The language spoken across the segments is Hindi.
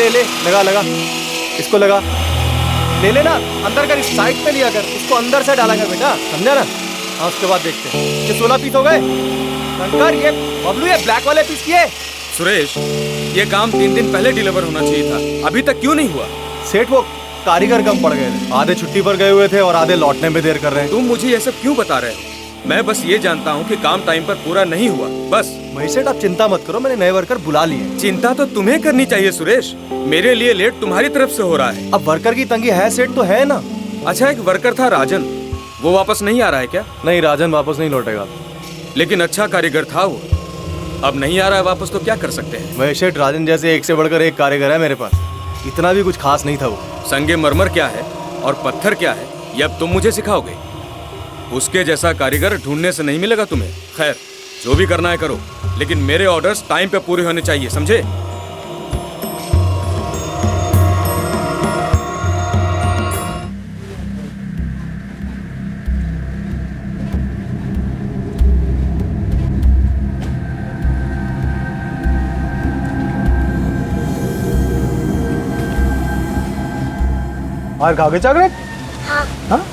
ले ले, लगा लगा, इसको लगा, ले लेना, अंदर कर, इस साइड पे लिया कर, इसको अंदर से डाला कर बेटा, समझा ना? हाँ, उसके बाद देखते हैं। ये 16 पीस हो गए। शंकर, ये बबलू, ये ब्लैक वाले पीस किए। सुरेश, ये काम 3 दिन पहले डिलीवर होना चाहिए था, अभी तक क्यों नहीं हुआ? सेठ, वो कारीगर कम पड़ गए थे, आधे छुट्टी पर गए हुए थे और आधे लौटने में देर कर रहे हैं। तुम मुझे ये सब क्यों बता रहे हो? मैं बस ये जानता हूँ कि काम टाइम पर पूरा नहीं हुआ, बस। महेश सेठ, आप चिंता मत करो, मैंने नए वर्कर बुला लिए। चिंता तो तुम्हें करनी चाहिए सुरेश, मेरे लिए लेट तुम्हारी तरफ से हो रहा है। अब वर्कर की तंगी है सेठ, तो है ना। अच्छा, एक वर्कर था राजन, वो वापस नहीं आ रहा है क्या? नहीं, राजन वापस नहीं लौटेगा। लेकिन अच्छा कारीगर था वो, अब नहीं आ रहा है वापस, तो क्या कर सकते हैं? महेश सेठ, राजन जैसे एक से बढ़कर एक कारीगर है मेरे पास, इतना भी कुछ खास नहीं था वो। संगे मरमर क्या है और पत्थर क्या है, ये अब तुम मुझे सिखाओगे? उसके जैसा कारीगर ढूंढने से नहीं मिलेगा तुम्हें। खैर, जो भी करना है करो, लेकिन मेरे ऑर्डर्स टाइम पे पूरे होने चाहिए, समझे? और खाओगे चॉकलेट? हाँ। हाँ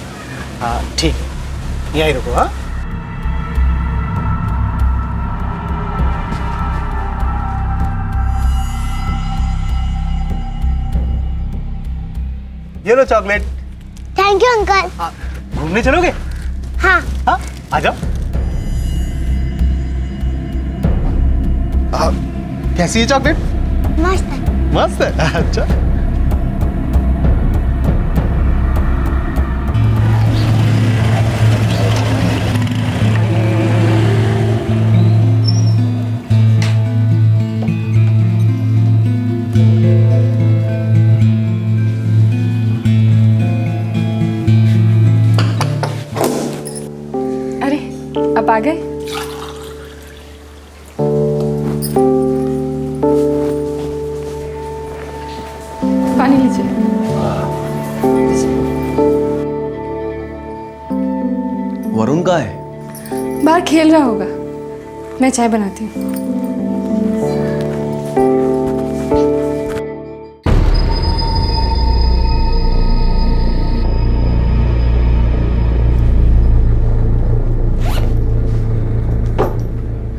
हाँ, ठीक, यहीं रुको। हाँ, ये लो चॉकलेट। Thank you uncle. घूमने चलोगे? हाँ। हाँ, आ जाओ। कैसी है चॉकलेट? मस्त है। मस्त है। अच्छा, अरे, अब आ गए? पानी लीजिए। वरुण का है? बाहर खेल रहा होगा, मैं चाय बनाती हूँ।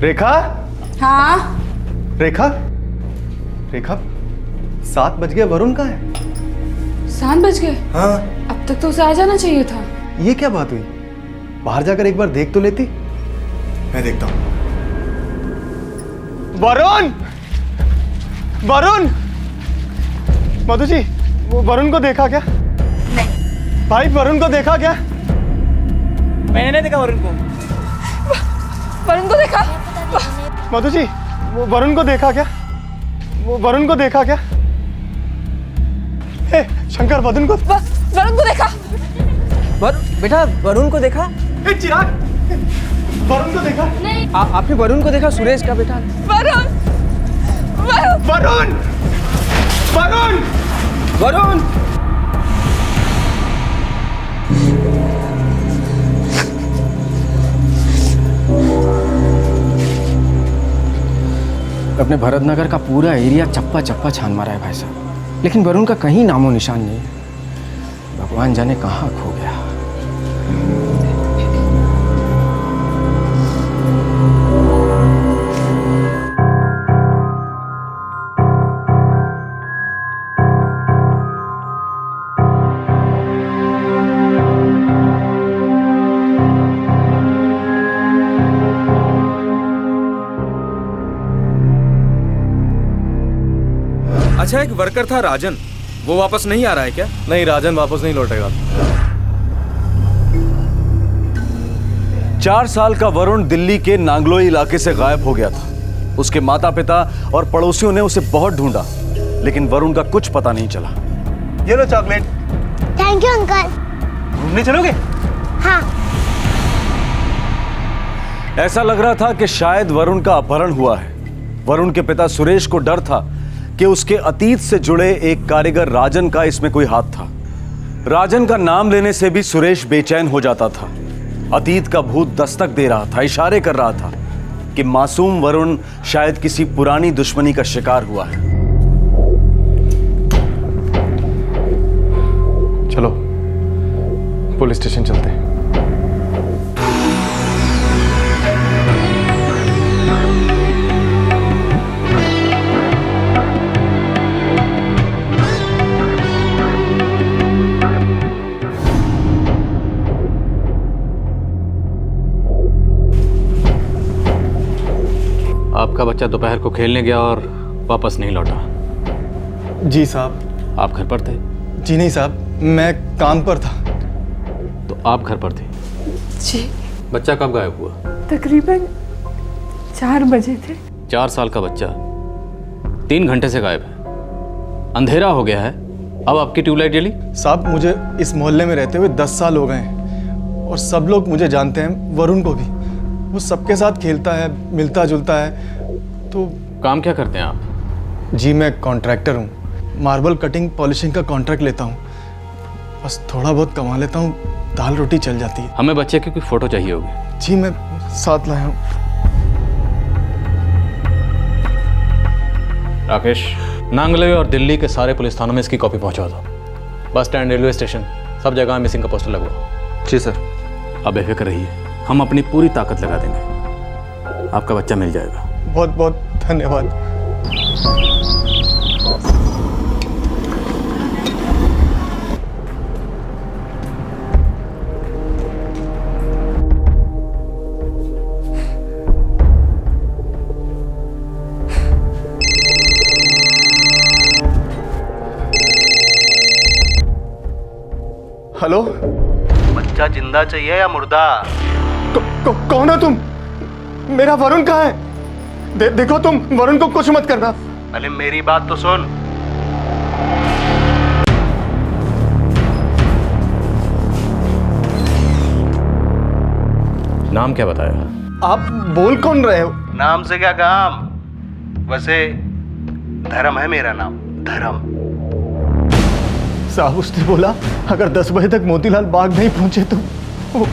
रेखा? हाँ? रेखा? रेखा, 7 बज गए, वरुण का है? 7 बज गए? हाँ। अब तक तो उसे आ जाना चाहिए था। ये क्या बात हुई? बाहर जाकर एक बार देख तो लेती। मैं देखता हूँ। वरुण! वरुण! मधु जी, वो वरुण को देखा क्या? नहीं। भाई, वरुण को देखा क्या? मैंने नहीं देखा वरुण को। वरुण को देखा? मधु जी, वो वरुण को देखा क्या? वो वरुण को देखा क्या? ए, शंकर, वरुण को देखा? बेटा, वरुण को देखा? ए, चिराग, वरुण को देखा? नहीं। आपने वरुण को देखा? सुरेश का बेटा। वरुण! वरुण! वरुण! वरुण! अपने भरतनगर का पूरा एरिया चप्पा चप्पा छान मारा है भाई साहब, लेकिन वरुण का कहीं नामो निशान नहीं है। भगवान जाने कहाँ खो गया। अच्छा, एक वर्कर था राजन, वो वापस नहीं आ रहा है क्या? नहीं, राजन वापस नहीं लौटेगा। 4 साल का वरुण दिल्ली के नांगलोई इलाके से गायब हो गया था। उसके माता पिता और पड़ोसियों ने उसे बहुत ढूंढा, लेकिन वरुण का कुछ पता नहीं चला। ये लो चॉकलेट। Thank you uncle. घूमने चलोगे? हाँ। ऐसा लग रहा था कि शायद वरुण का अपहरण हुआ है। वरुण के पिता सुरेश को डर था कि उसके अतीत से जुड़े एक कारीगर राजन का इसमें कोई हाथ था। राजन का नाम लेने से भी सुरेश बेचैन हो जाता था। अतीत का भूत दस्तक दे रहा था, इशारे कर रहा था कि मासूम वरुण शायद किसी पुरानी दुश्मनी का शिकार हुआ है। पुलिस स्टेशन चलते हैं। आपका बच्चा दोपहर को खेलने गया और वापस नहीं लौटा। जी साहब। आप घर पर थे? जी नहीं साहब, मैं काम पर था। तो आप घर पर थे? जी बच्चा कब गायब हुआ? तकरीबन 4 बजे थे। 4 साल का बच्चा 3 घंटे से गायब है। अंधेरा हो गया है, अब आपकी ट्यूबलाइट जली? साहब मुझे इस मोहल्ले में रहते हुए 10 साल हो गए हैं और सब लोग मुझे जानते हैं, वरुण को भी। वो सबके साथ खेलता है, मिलता जुलता है। तो काम क्या करते हैं आप? जी मैं कॉन्ट्रैक्टर हूँ, मार्बल कटिंग पॉलिशिंग का कॉन्ट्रैक्ट लेता हूँ। बस थोड़ा बहुत कमा लेता हूँ, दाल रोटी चल जाती है। हमें बच्चे की कोई फोटो चाहिए होगी। जी मैं साथ लाया हूँ। राकेश, नांगले और दिल्ली के सारे पुलिस थानों में इसकी कॉपी पहुंचा दो। बस स्टैंड, रेलवे स्टेशन, सब जगह मिसिंग का पोस्टर लगवाओ। जी सर। अब बेफिक्र रहिए, हम अपनी पूरी ताकत लगा देंगे, आपका बच्चा मिल जाएगा। बहुत बहुत धन्यवाद। हेलो, बच्चा जिंदा चाहिए या मुर्दा? कौन हो तुम? मेरा वरुण कहाँ है? देखो तुम वरुण को कुछ मत करना। पहले मेरी बात तो सुन। नाम क्या बताया? आप बोल कौन रहे हो? नाम से क्या काम? वैसे धर्म है मेरा नाम, धर्म। साहब उसने बोला अगर 10 बजे तक मोतीलाल बाग नहीं पहुंचे तो वो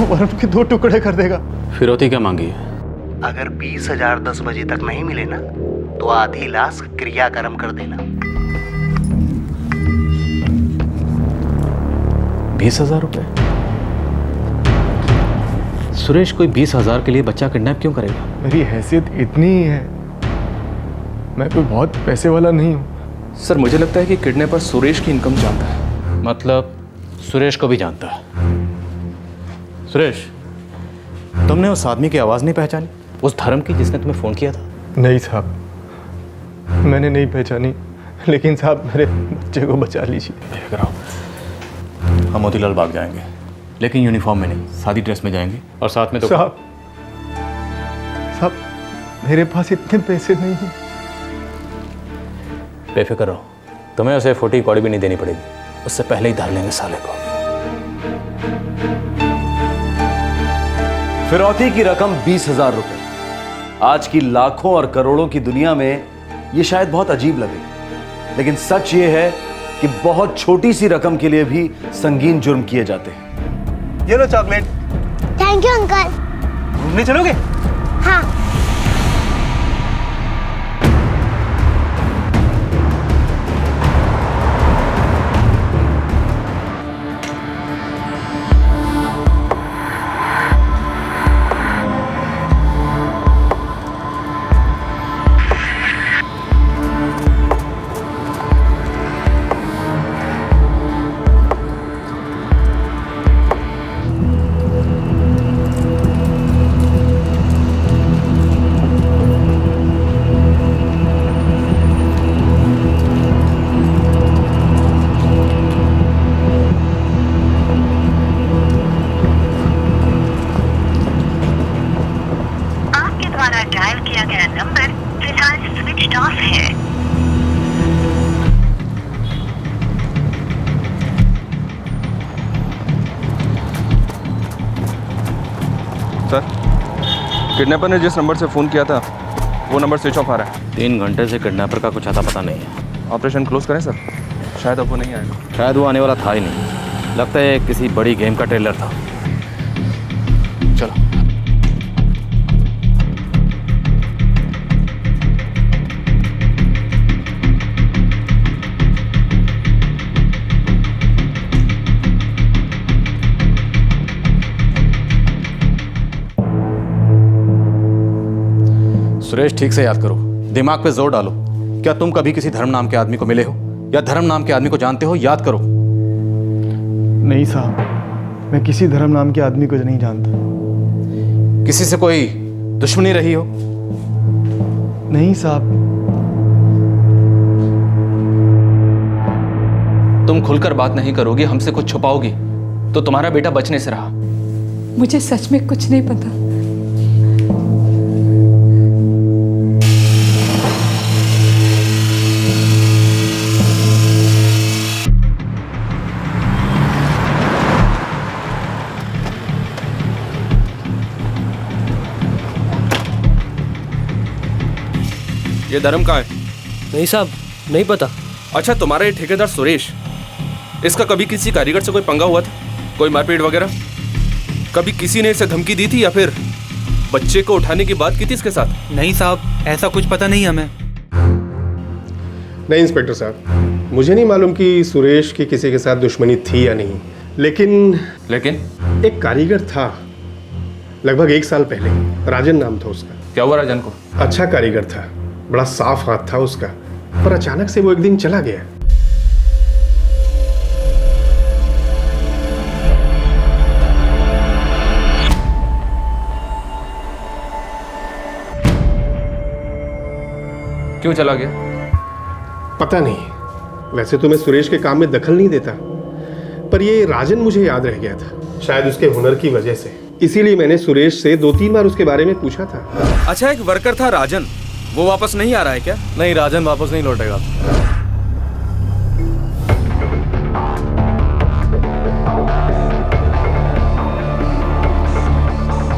वरुण के 2 टुकड़े कर देगा। फिरौती क्या मांगी है? अगर 20,000 10 बजे तक नहीं मिले ना तो आधी लाश क्रियाकर्म कर देना। 20,000 रुपए? सुरेश कोई 20,000 के लिए बच्चा किडनैप क्यों करेगा? मेरी हैसियत इतनी ही है, मैं कोई बहुत पैसे वाला नहीं हूँ। सर मुझे लगता है कि किडनैपर सुरेश की इनकम जानता है। मतलब सुरेश को भी जानता है। सुरेश, तुमने उस आदमी की आवाज़ नहीं पहचानी? उस धर्म की जिसने तुम्हें फ़ोन किया था? नहीं साहब, मैंने नहीं पहचानी, लेकिन साहब मेरे बच्चे को बचा लीजिए। कराओ, हम मोतीलाल बाग जाएंगे, लेकिन यूनिफॉर्म में नहीं, सादी ड्रेस में जाएंगे और साथ में तो साहब मेरे पास इतने पैसे नहीं हैं। बेफिक्र रहो, तुम्हें उसे 40 कौड़ी भी नहीं देनी पड़ेगी, उससे पहले ही धर लेंगे साले को। फिरौती की रकम 20,000 रुपए। आज की लाखों और करोड़ों की दुनिया में ये शायद बहुत अजीब लगे, लेकिन सच ये है कि बहुत छोटी सी रकम के लिए भी संगीन जुर्म किए जाते हैं। ये लो चॉकलेट। Thank you uncle. घूमने चलोगे? हाँ। डायल किया गया नंबर फिलहाल स्विच ऑफ है। सर, किडनैपर ने जिस नंबर से फ़ोन किया था वो नंबर स्विच ऑफ आ रहा है। 3 घंटे से किडनैपर का कुछ आता पता नहीं है। ऑपरेशन क्लोज करें सर? शायद अब वो नहीं आएगा। शायद वो आने वाला था ही नहीं, लगता है किसी बड़ी गेम का ट्रेलर था। चलो। सुरेश, ठीक से याद करो, दिमाग पे जोर डालो। क्या तुम कभी किसी धर्म नाम के आदमी को मिले हो या धर्म नाम के आदमी को जानते हो? याद करो। नहीं साहब, मैं किसी धर्म नाम के आदमी को नहीं जानता। किसी से कोई दुश्मनी रही हो? नहीं साहब। तुम खुलकर बात नहीं करोगी, हमसे कुछ छुपाओगी तो तुम्हारा बेटा बचने से रहा। मुझे सच में कुछ नहीं पता। ये धर्म कहाँ है? नहीं साहब, नहीं पता। अच्छा, तुम्हारा ये ठेकेदार सुरेश, इसका कभी किसी कारीगर से कोई पंगा हुआ था? कोई मारपीट वगैरह? कभी किसी ने इसे धमकी दी थी या फिर बच्चे को उठाने की बात की थी इसके साथ? नहीं साहब, ऐसा कुछ पता नहीं हमें। नहीं इंस्पेक्टर साहब, मुझे नहीं मालूम कि सुरेश की किसी के साथ दुश्मनी थी या नहीं, लेकिन एक कारीगर था लगभग 1 साल पहले, राजन नाम था उसका। क्या हुआ राजन को? अच्छा कारीगर था, बड़ा साफ हाथ था उसका, पर अचानक से वो एक दिन चला गया। क्यों चला गया? पता नहीं, वैसे तो मैं सुरेश के काम में दखल नहीं देता, पर ये राजन मुझे याद रह गया था, शायद उसके हुनर की वजह से। इसीलिए मैंने सुरेश से 2-3 बार उसके बारे में पूछा था। अच्छा, एक वर्कर था राजन, वो वापस नहीं आ रहा है क्या? नहीं, राजन वापस नहीं लौटेगा।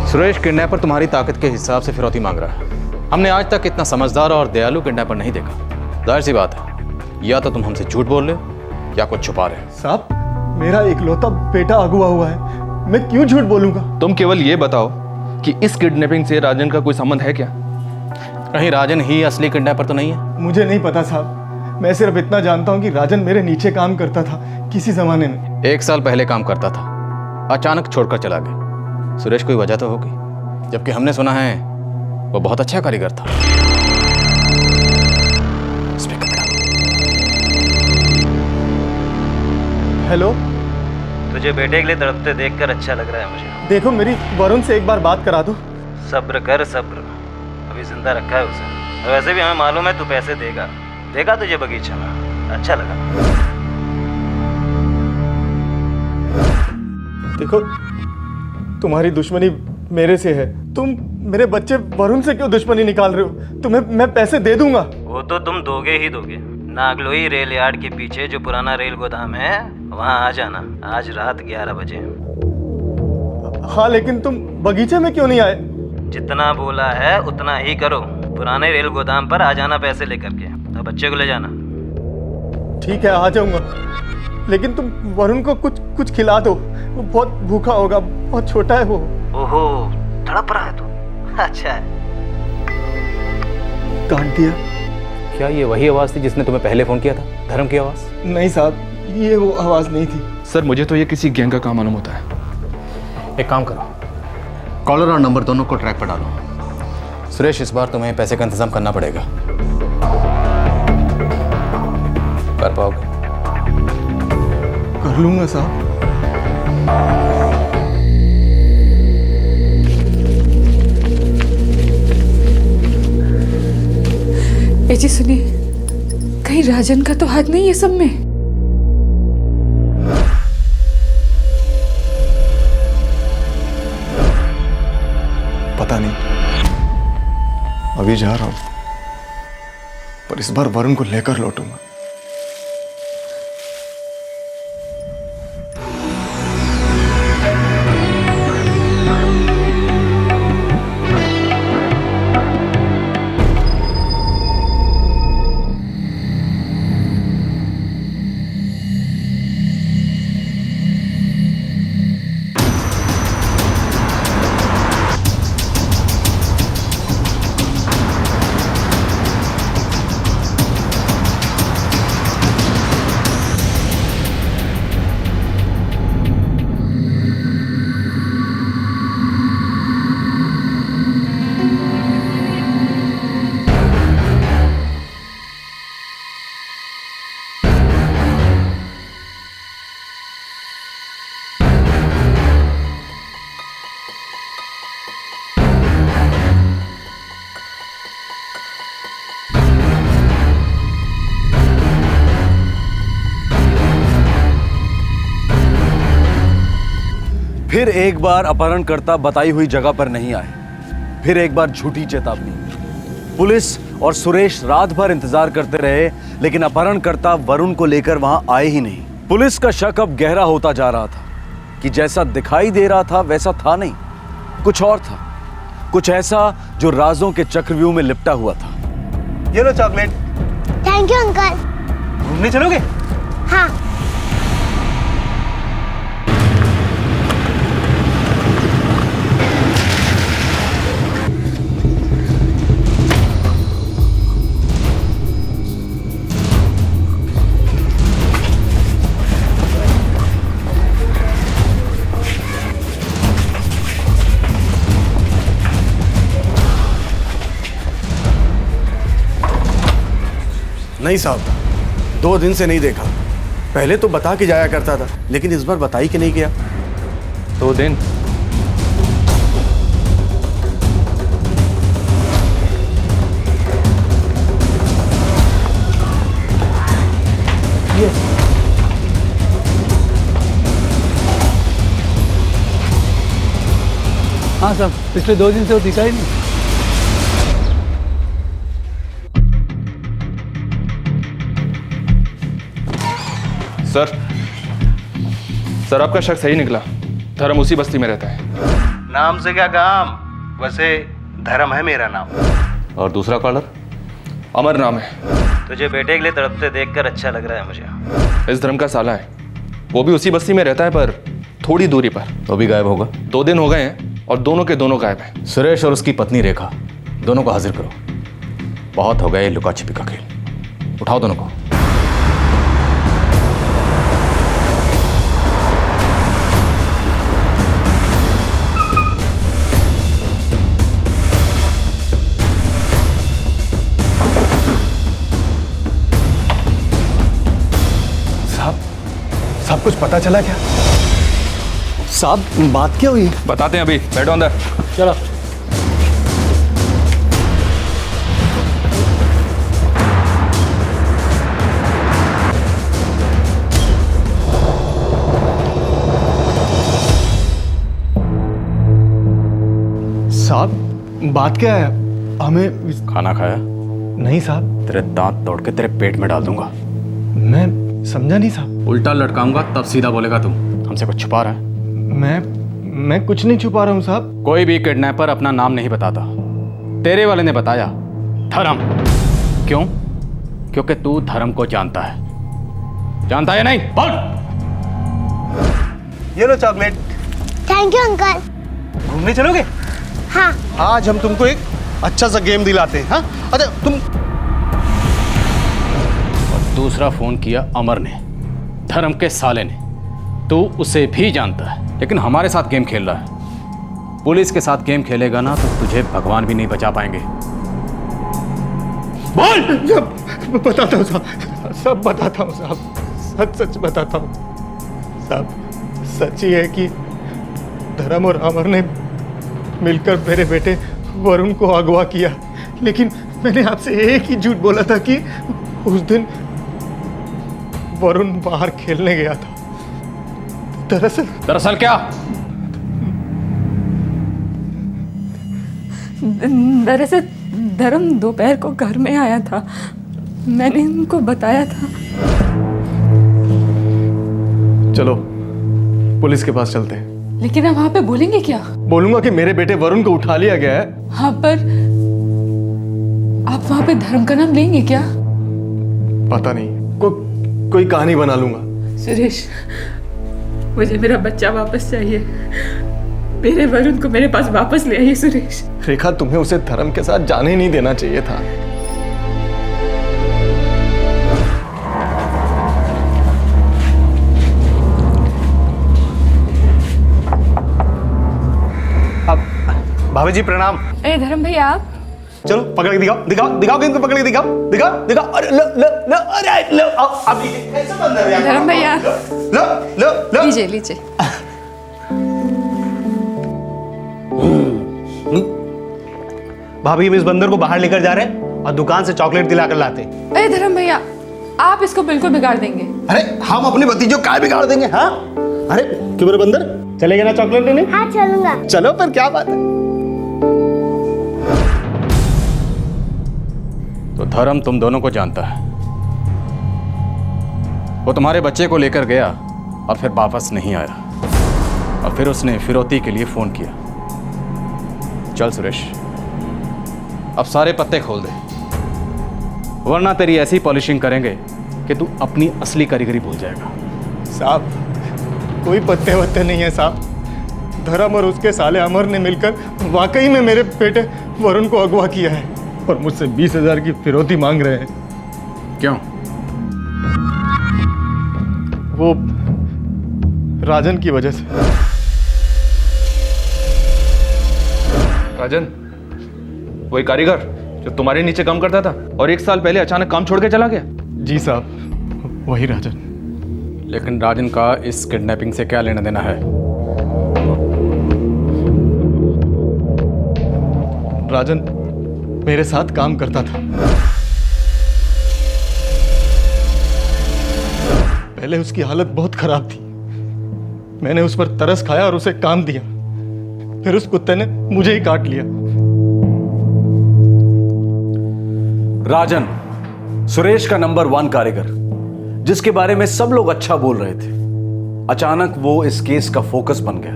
सुरेश, किडनैपर तुम्हारी ताकत के हिसाब से फिरौती मांग रहा है। हमने आज तक इतना समझदार और दयालु किडनैपर नहीं देखा। जाहिर सी बात है, या तो तुम हमसे झूठ बोल रहे हो या कुछ छुपा रहे हो। साहब, मेरा इकलौता बेटा अगवा हुआ है, मैं क्यों झूठ बोलूंगा? तुम केवल ये बताओ कि इस किडनैपिंग से राजन का कोई संबंध है क्या? कहीं राजन ही असली किडनैपर तो नहीं है? मुझे नहीं पता साहब, मैं सिर्फ इतना जानता हूँ कि राजन मेरे नीचे काम करता था किसी जमाने में। 1 साल पहले काम करता था, अचानक छोड़कर चला गया। सुरेश, कोई वजह तो होगी, जबकि हमने सुना है वो बहुत अच्छा कारीगर था। हेलो, तुझे बेटे के लिए तड़पते देखकर अच्छा लग रहा है मुझे। देखो, मेरी वरुण से एक बार बात करा दो। सब्र कर सब्र, अभी जिंदा रखा है उसे। और वैसे भी हमें मालूम है तू पैसे देगा तुझे बगीचा में। अच्छा लगा। देखो, तुम्हारी दुश्मनी मेरे से है, तुम मेरे बच्चे वरुण से क्यों दुश्मनी निकाल रहे हो? तुम्हें मैं पैसे दे दूंगा। वो तो तुम दोगे ही दोगे। नागलोई रेल यार्ड के पीछे जो पुराना रेल गोदाम है, वहाँ आ जाना आज रात 11 बजे। हाँ, लेकिन तुम बगीचे में क्यों नहीं आए? जितना बोला है उतना ही करो। पुराने रेल गोदाम पर आ जाना पैसे लेकर के, और बच्चे को ले जाना। ठीक है, आ जाऊंगा, लेकिन तुम वरुण को कुछ खिला दो, वो बहुत भूखा होगा, बहुत छोटा है वो। ओहो, तड़प रहा है तू। अच्छा है। काट दिया। क्या ये वही आवाज़ थी जिसने तुम्हें पहले फ़ोन किया था? धर्म की आवाज़? नहीं साहब, ये वो आवाज़ नहीं थी। सर, मुझे तो ये किसी गैंग का काम मालूम होता है। एक काम करो, कॉलर और नंबर दोनों को ट्रैक पर डालो। सुरेश, इस बार तुम्हें पैसे का इंतजाम करना पड़ेगा। कर पाओगे? कर लूंगा साहब। जी सुनिए, कहीं राजन का तो हाथ नहीं है सब में? पता नहीं, अभी जा रहा हूं, पर इस बार वरुण को लेकर लौटूंगा। फिर एक बार अपहरणकर्ता बताई हुई जगह पर नहीं आए, फिर एक बार झूठी चेतावनी। पुलिस और सुरेश रात भर इंतजार करते रहे, लेकिन अपहरणकर्ता वरुण को लेकर वहां आए ही नहीं। पुलिस का शक अब गहरा होता जा रहा था कि जैसा दिखाई दे रहा था वैसा था नहीं, कुछ और था, कुछ ऐसा जो राजों के चक्रव्यूह में लिपटा हुआ था। ये लो चॉकलेट। Thank you uncle. घूमने चलोगे? हाँ। नहीं साहब, 2 दिन से नहीं देखा। पहले तो बता के जाया करता था, लेकिन इस बार बताई कि नहीं गया। 2 दिन? हाँ साहब, पिछले 2 दिन से वो दिखा ही नहीं। सर आपका शक सही निकला। धर्म उसी बस्ती में रहता है। नाम से क्या काम, वैसे धर्म है मेरा नाम। और दूसरा कॉलर? अमर नाम है। तुझे बेटे के लिए तड़पते देखकर अच्छा लग रहा है मुझे। इस धर्म का साला है, वो भी उसी बस्ती में रहता है पर थोड़ी दूरी पर। तो भी गायब होगा। 2 दिन हो गए हैं और दोनों के दोनों गायब हैं। सुरेश और उसकी पत्नी रेखा, दोनों को हाजिर करो। बहुत हो गया ये लुका छिपी का खेल। उठाओ दोनों को। सब कुछ पता चला क्या? साहब बात क्या हुई? बताते हैं अभी, बैठो अंदर। चलो। साहब बात क्या है? हमें खाना खाया? नहीं साहब। तेरे दांत तोड़ के तेरे पेट में डाल दूंगा। मैं समझा नहीं साहब। उल्टा लटकाऊंगा तब सीधा बोलेगा तुम। हमसे कुछ छुपा रहा है? मैं कुछ नहीं छुपा रहा हूँ साहब। कोई भी किडनैपर अपना नाम नहीं बताता। तेरे वाले ने बताया, धर्म। क्यों? क्योंकि तू धर्म को जानता है। जानता है नहीं? बोल। ये लो चॉकलेट। Thank you uncle. घूमने चलोगे? हाँ। आज हम तुमको एक अच्छा सा गेम दिलाते हैं। हाँ? अच्छा तुम। दूसरा फोन किया अमर ने, धर्म के साले ने। तू उसे भी जानता है, लेकिन हमारे साथ गेम खेल रहा है। पुलिस के साथ गेम खेलेगा ना तो तुझे भगवान भी नहीं बचा पाएंगे। बोल। सब बताता हूँ साहब, सब बताता हूँ साहब, सच सच बताता हूँ साहब। सच ही है कि धर्म और अमर ने मिलकर मेरे बेटे वरुण को अगवा किया, लेकिन मैंने आपसे एक ही झूठ बोला था कि उस दिन वरुण बाहर खेलने गया था। दरअसल क्या? दरअसल धर्म दोपहर को घर में आया था, मैंने उनको बताया था। चलो पुलिस के पास चलते हैं। लेकिन आप वहां पे बोलेंगे क्या? बोलूंगा कि मेरे बेटे वरुण को उठा लिया गया है। हाँ, पर आप वहां पे धर्म का नाम लेंगे क्या? पता नहीं, कोई कहानी बना लूंगा। सुरेश, मुझे मेरा बच्चा वापस चाहिए। मेरे वरुण को मेरे पास वापस ले आइए सुरेश। रेखा, तुम्हें उसे धर्म के साथ जाने नहीं देना चाहिए था। अब भाभी जी प्रणाम। अरे धर्म भैया आप चलो पकड़ के दिखाओ, दिखाओ दिखाओ, इनको पकड़ के दिखाओ, दिखाओ दिखाओ। अरे लो लो लो, अरे लो, अब कैसे बंद है? धर्म भैया लो लो लो, लीजिए लीजिए। भाभी हम इस बंदर को बाहर लेकर जा रहे हैं और दुकान से चॉकलेट दिलाकर लाते हैं। अरे धर्म भैया, आप इसको बिल्कुल बिगाड़ देंगे। अरे हम अपने भतीजों का बिगाड़ देंगे? हाँ, अरे क्यों मेरे बंदर, चलेगा ना चॉकलेट लेने? हाँ चलूंगा। चलो फिर, क्या बात है। तो धर्म तुम दोनों को जानता है। वो तुम्हारे बच्चे को लेकर गया और फिर वापस नहीं आया, और फिर उसने फिरौती के लिए फोन किया। चल सुरेश, अब सारे पत्ते खोल दे, वरना तेरी ऐसी पॉलिशिंग करेंगे कि तू अपनी असली कारीगरी भूल जाएगा। साहब, कोई पत्ते वत्ते नहीं है साहब। धर्म और उसके साले अमर ने मिलकर वाकई में मेरे बेटे वरुण को अगवा किया है और मुझसे 20,000 की फिरौती मांग रहे हैं। क्यों? वो राजन की वजह से। राजन, वही कारीगर जो तुम्हारे नीचे काम करता था और 1 साल पहले अचानक काम छोड़ के चला गया? जी साहब, वही राजन। लेकिन राजन का इस किडनैपिंग से क्या लेना देना है? राजन मेरे साथ काम करता था। पहले उसकी हालत बहुत खराब थी। मैंने उस पर तरस खाया और उसे काम दिया। फिर उस कुत्ते ने मुझे ही काट लिया। राजन, सुरेश का नंबर 1 कारीगर, जिसके बारे में सब लोग अच्छा बोल रहे थे, अचानक वो इस केस का फोकस बन गया।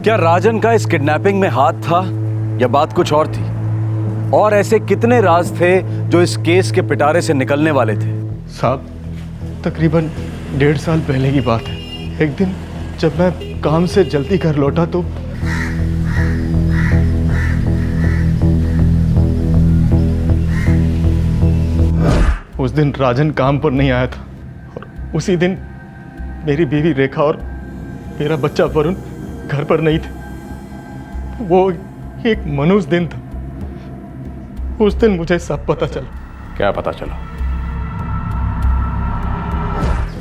क्या राजन का इस किडनैपिंग में हाथ था या बात कुछ और थी? और ऐसे कितने राज थे जो इस केस के पिटारे से निकलने वाले थे? साहब, तकरीबन 1.5 साल पहले की बात है। एक दिन जब मैं काम से जल्दी घर लौटा तो उस दिन राजन काम पर नहीं आया था और उसी दिन मेरी बीवी रेखा और मेरा बच्चा वरुण घर पर नहीं थे। वो एक मनुष्य दिन था। उस दिन मुझे सब पता चला। क्या पता चला?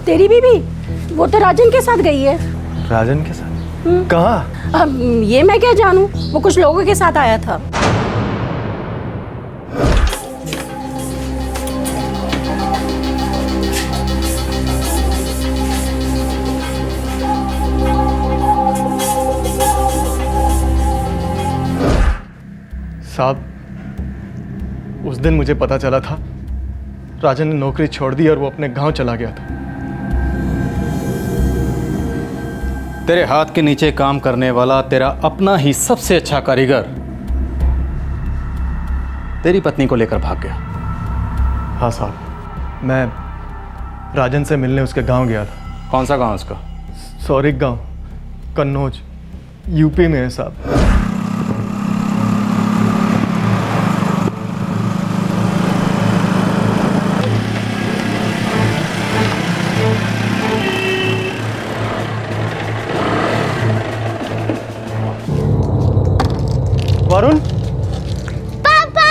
तेरी बीवी वो तो राजन के साथ गई है। राजन के साथ? कहाँ? ये मैं क्या जानूं, वो कुछ लोगों के साथ आया था। साहब, उस दिन मुझे पता चला था राजन ने नौकरी छोड़ दी और वो अपने गांव चला गया था। तेरे हाथ के नीचे काम करने वाला तेरा अपना ही सबसे अच्छा कारीगर तेरी पत्नी को लेकर भाग गया। हाँ साहब, मैं राजन से मिलने उसके गांव गया था। कौन सा गांव उसका? सौरिक गांव, कन्नौज, यूपी में है साहब। वरुण, पापा!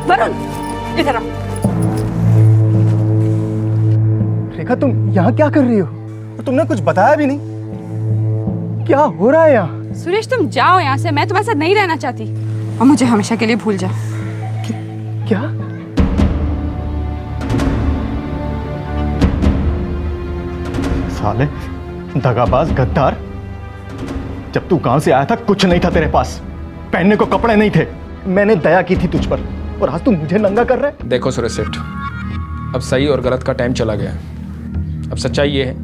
वरुण, इधर आ। रेखा, तुम यहाँ क्या कर रही हो? और तुमने कुछ बताया भी नहीं। क्या हो रहा है यहाँ? सुरेश, तुम जाओ यहाँ से। मैं तुम्हारे साथ नहीं रहना चाहती और मुझे हमेशा के लिए भूल जाओ। क्या? साले दगाबाज, गद्दार। जब तू गांव से आया था कुछ नहीं था तेरे पास, पहनने को कपड़े नहीं थे। मैंने दया की थी तुझ पर और आज तू मुझे नंगा कर रहा है। देखो सुरेश सेठ, अब सही और गलत का टाइम चला गया। अब सच्चाई ये है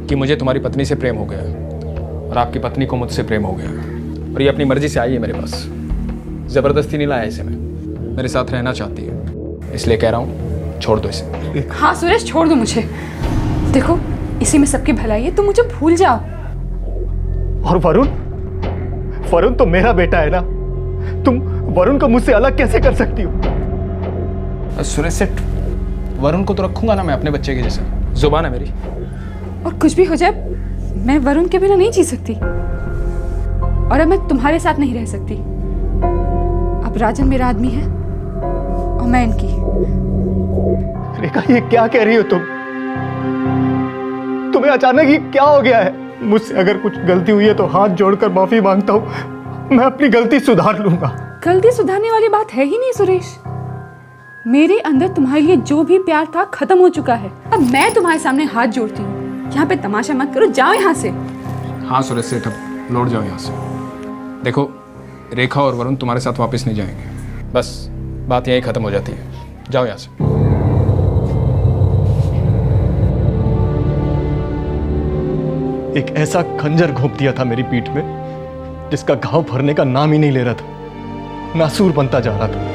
कि मुझे तुम्हारी पत्नी से प्रेम हो गया और आपकी पत्नी को मुझसे प्रेम हो गया, और ये अपनी मर्जी से आई है मेरे पास। ज़बरदस्ती नहीं लाया इसे। मैं मेरे साथ रहना चाहती है, इसलिए कह रहा हूँ छोड़ दो इसे। हाँ सुरेश, छोड़ दो मुझे। देखो, इसी में सबकी भलाई है, तुम मुझे भूल जाओ। और वरुण, वरुण तो मेरा बेटा है ना। तुम वरुण को मुझसे अलग कैसे कर सकती हो? सुरेश सेठ, वरुण को तो रखूंगा ना मैं अपने बच्चे के जैसा। जुबान है मेरी। और कुछ भी हो जाए, मैं वरुण के बिना नहीं जी सकती, और अब मैं तुम्हारे साथ नहीं रह सकती। अब राजन मेरा आदमी है और मैं इनकी। रेखा, ये क्या कह रही हो तुम? तुम्हें अचानक ही क्या हो गया है? मुझसे अगर कुछ गलती हुई है तो हाथ जोड़कर माफी मांगता हूँ। मैं अपनी गलती सुधार लूंगा। गलती सुधारने वाली बात है ही नहीं सुरेश। मेरे अंदर तुम्हारे लिए जो भी प्यार था खत्म हो चुका है। अब मैं तुम्हारे सामने हाथ जोड़ती हूँ, यहाँ पे तमाशा मत करो, जाओ यहाँ से। हाँ सुरेश सेठ, अब लौट जाओ यहाँ से। देखो रेखा और वरुण तुम्हारे साथ वापस नहीं जाएंगे, बस बात यहीं ख़त्म हो जाती है। जाओ यहाँ से। एक ऐसा खंजर घोंप दिया था मेरी पीठ में जिसका घाव भरने का नाम ही नहीं ले रहा था, नासूर बनता जा रहा था।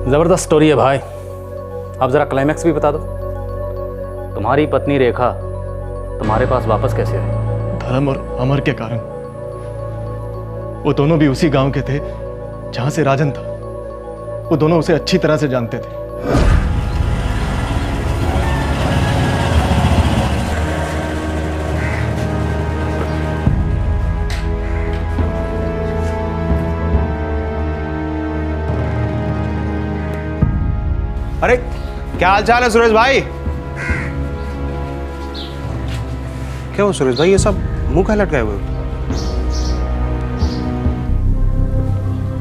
ज़बरदस्त स्टोरी है भाई। अब ज़रा क्लाइमैक्स भी बता दो। तुम्हारी पत्नी रेखा तुम्हारे पास वापस कैसे आई? धर्म और अमर के कारण। वो दोनों भी उसी गांव के थे जहां से राजन था। वो दोनों उसे अच्छी तरह से जानते थे। अरे क्या हाल चाल है सुरेश भाई? क्या हो सुरेश भाई, ये सब मुंह का लटकाए हुए?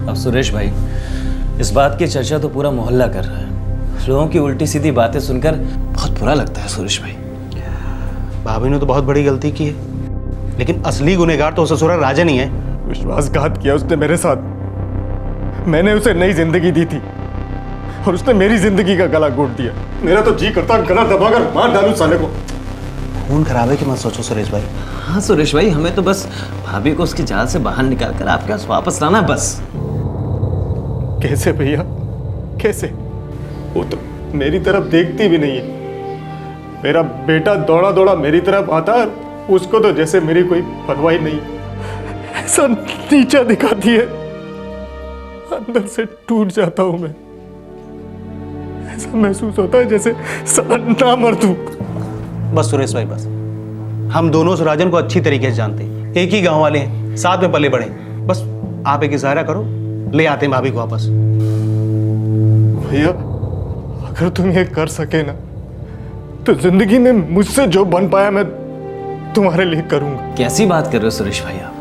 अब सुरेश भाई, इस बात की चर्चा तो पूरा मोहल्ला कर रहा है। लोगों की उल्टी सीधी बातें सुनकर बहुत बुरा लगता है सुरेश भाई। भाभी ने तो बहुत बड़ी गलती की है, लेकिन असली गुनहगार तो ससुरा राजन ही है। विश्वासघात किया उसने मेरे साथ। मैंने उसे नई जिंदगी दी थी और उसने मेरी जिंदगी का गला घोट दिया। मेरा तो जी करता गला दबाकर मार डालूं साले को। खून खराबे की मत सोचो सुरेश भाई। हाँ सुरेश भाई, हमें तो बस भाभी को उसकी जाल से बाहर निकाल कर आपके पास वापस लाना बस। कैसे भैया, कैसे? वो तो मेरी तरफ देखती भी नहीं है। मेरा बेटा दौड़ा दौड़ा मेरी तरफ आता है, उसको तो जैसे मेरी कोई परवाह ही नहीं। ऐसा नीचा दिखाती है, अंदर से टूट जाता हूं मैं। ऐसा महसूस होता है जैसे साला ना मर दूं। बस सुरेश भाई बस, हम दोनों से राजन को अच्छी तरीके से जानते हैं, एक ही गांव वाले हैं, साथ में पले बढ़े। बस आप एक इशारा करो, ले आते हैं भाभी को वापस। भैया अगर तुम ये कर सके ना तो जिंदगी में मुझसे जो बन पाया मैं तुम्हारे लिए करूंगा। कैसी बात कर रहे हो सुरेश भाई आप?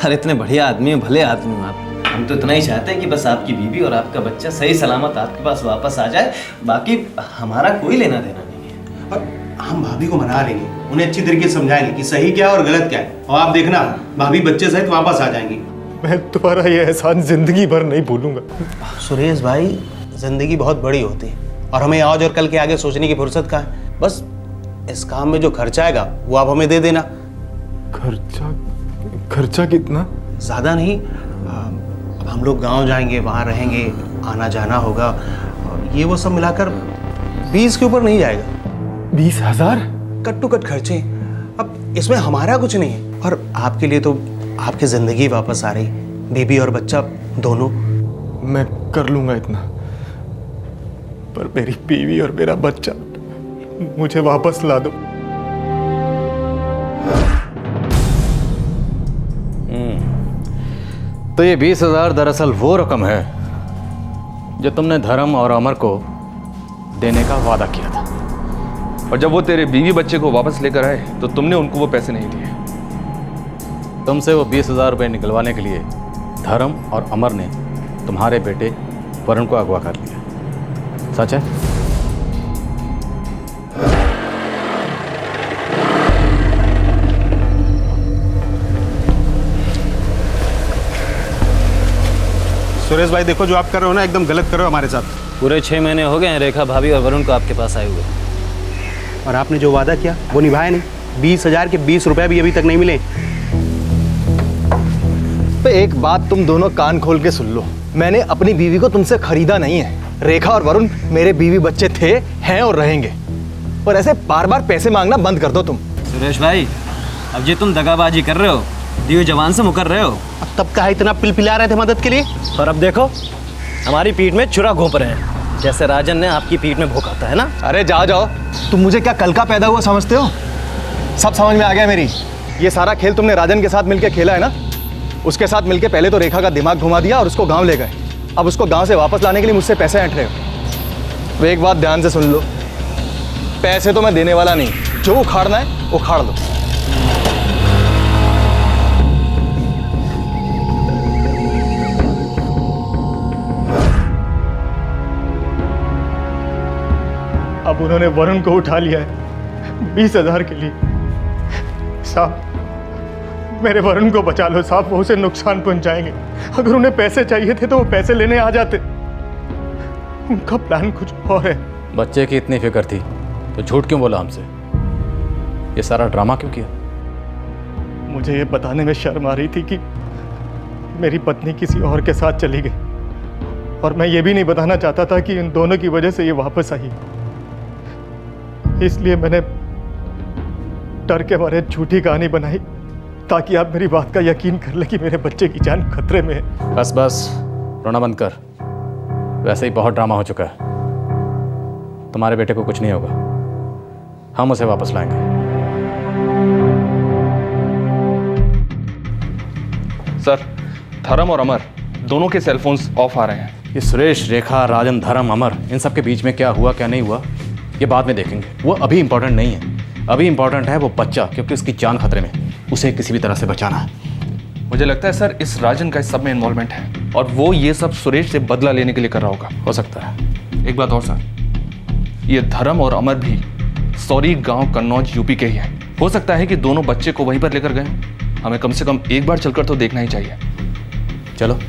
अरे इतने बढ़िया आदमी हैं, भले आदमी हो आप। हम तो इतना ही चाहते हैं कि बस आपकी बीवी और आपका बच्चा सही सलामत आपके पास वापस आ जाए। बाकी हमारा कोई लेना देना नहीं है। और हम भाभी को मना लेंगे, उन्हें अच्छी तरीके से समझाएंगे कि सही क्या है और गलत क्या है, और आप देखना भाभी बच्चे सहित वापस आ जाएंगी। मैं तुम्हारा ये एहसान जिंदगी भर नहीं भूलूंगा। सुरेश भाई, जिंदगी बहुत बड़ी होती है और हमें आज और कल के आगे सोचने की फुर्सत कहाँ है। बस इस काम में जो खर्चा आएगा वो आप हमें दे देना। खर्चा कितना? ज्यादा नहीं। अब हम लोग गांव जाएंगे, वहां रहेंगे, आना जाना होगा, और ये वो सब मिलाकर 20 के ऊपर नहीं जाएगा। 20,000? कट टू कट खर्चे। अब इसमें हमारा कुछ नहीं है, और आपके लिए तो आपकी जिंदगी वापस आ रही, बेबी और बच्चा दोनों। मैं कर लूंगा इतना, पर मेरी बीवी और मेरा बच्चा मुझे वापस ला दो। तो ये 20,000 दरअसल वो रकम है जो तुमने धर्म और अमर को देने का वादा किया था। और जब वो तेरे बीवी बच्चे को वापस लेकर आए तो तुमने उनको वो पैसे नहीं दिए। तुमसे वो 20,000 रुपये निकलवाने के लिए धर्म और अमर ने तुम्हारे बेटे वरुण को अगवा कर लिया। सच है? सुरेश भाई देखो, जो आप कर रहे हो ना एकदम गलत कर रहे हो हमारे साथ। पूरे 6 महीने हो गए हैं रेखा भाभी और वरुण को आपके पास आए हुए, और आपने जो वादा किया वो निभाया नहीं। 20,000 के 20 रुपए भी अभी तक नहीं मिले। एक बात तुम दोनों कान खोल के सुन लो, मैंने अपनी बीवी को तुमसे खरीदा नहीं है। रेखा और वरुण मेरे बीवी बच्चे थे, हैं और रहेंगे। और ऐसे बार बार पैसे मांगना बंद कर दो तुम। सुरेश भाई, अब ये तुम दगाबाजी कर रहे हो, दियो जवान से मुकर रहे हो। अब तब कहा इतना पिलपिला रहे थे मदद के लिए, और अब देखो हमारी पीठ में छुरा घोंप रहे हैं, जैसे राजन ने आपकी पीठ में भोंका है ना। अरे जाओ जाओ, तुम मुझे क्या कल का पैदा हुआ समझते हो? सब समझ में आ गया मेरी। ये सारा खेल तुमने राजन के साथ मिलकर खेला है ना। उसके साथ मिलकर पहले तो रेखा का दिमाग घुमा दिया और उसको गांव ले गए। अब उसको गांव से वापस लाने के लिए मुझसे पैसे ऐंठ रहे हो। तो एक बात ध्यान से सुन लो, पैसे तो मैं देने वाला नहीं, जो उखाड़ना है उखाड़ दो। अब उन्होंने वरुण को उठा लिया है 20,000 के लिए। साहब मेरे वरुण को बचा लो साहब, वो उसे नुकसान पहुंचाएंगे। अगर उन्हें पैसे चाहिए थे तो वो पैसे लेने आ जाते। उनका प्लान कुछ और है। बच्चे की इतनी फिक्र थी तो झूठ क्यों बोला हमसे? ये सारा ड्रामा क्यों किया? मुझे ये बताने में शर्म आ रही थी कि मेरी पत्नी किसी और के साथ चली गई, और मैं ये भी नहीं बताना चाहता था कि इन दोनों की वजह से ये वापस आई। इसलिए मैंने डर के मारे झूठी कहानी बनाई ताकि आप मेरी बात का यकीन कर ले कि मेरे बच्चे की जान खतरे में है। बस बस रोना बंद कर, वैसे ही बहुत ड्रामा हो चुका है। तुम्हारे बेटे को कुछ नहीं होगा, हम उसे वापस लाएंगे। सर, धर्म और अमर दोनों के सेलफोन्स ऑफ आ रहे हैं। ये सुरेश, रेखा, राजन, धर्म, अमर, इन सब के बीच में क्या हुआ क्या नहीं हुआ ये बाद में देखेंगे। वो अभी इंपॉर्टेंट नहीं है। अभी इंपॉर्टेंट है वो बच्चा, क्योंकि उसकी जान खतरे में, उसे किसी भी तरह से बचाना है। मुझे लगता है सर इस राजन का इस सब में इन्वॉल्वमेंट है और वो ये सब सुरेश से बदला लेने के लिए कर रहा होगा। हो सकता है। एक बात और सर, ये धर्म और अमर भी सौरी गांव कन्नौज यूपी के ही हैं। हो सकता है कि दोनों बच्चे को वहीं पर लेकर गए। हमें कम से कम एक बार चलकर तो देखना ही चाहिए। चलो।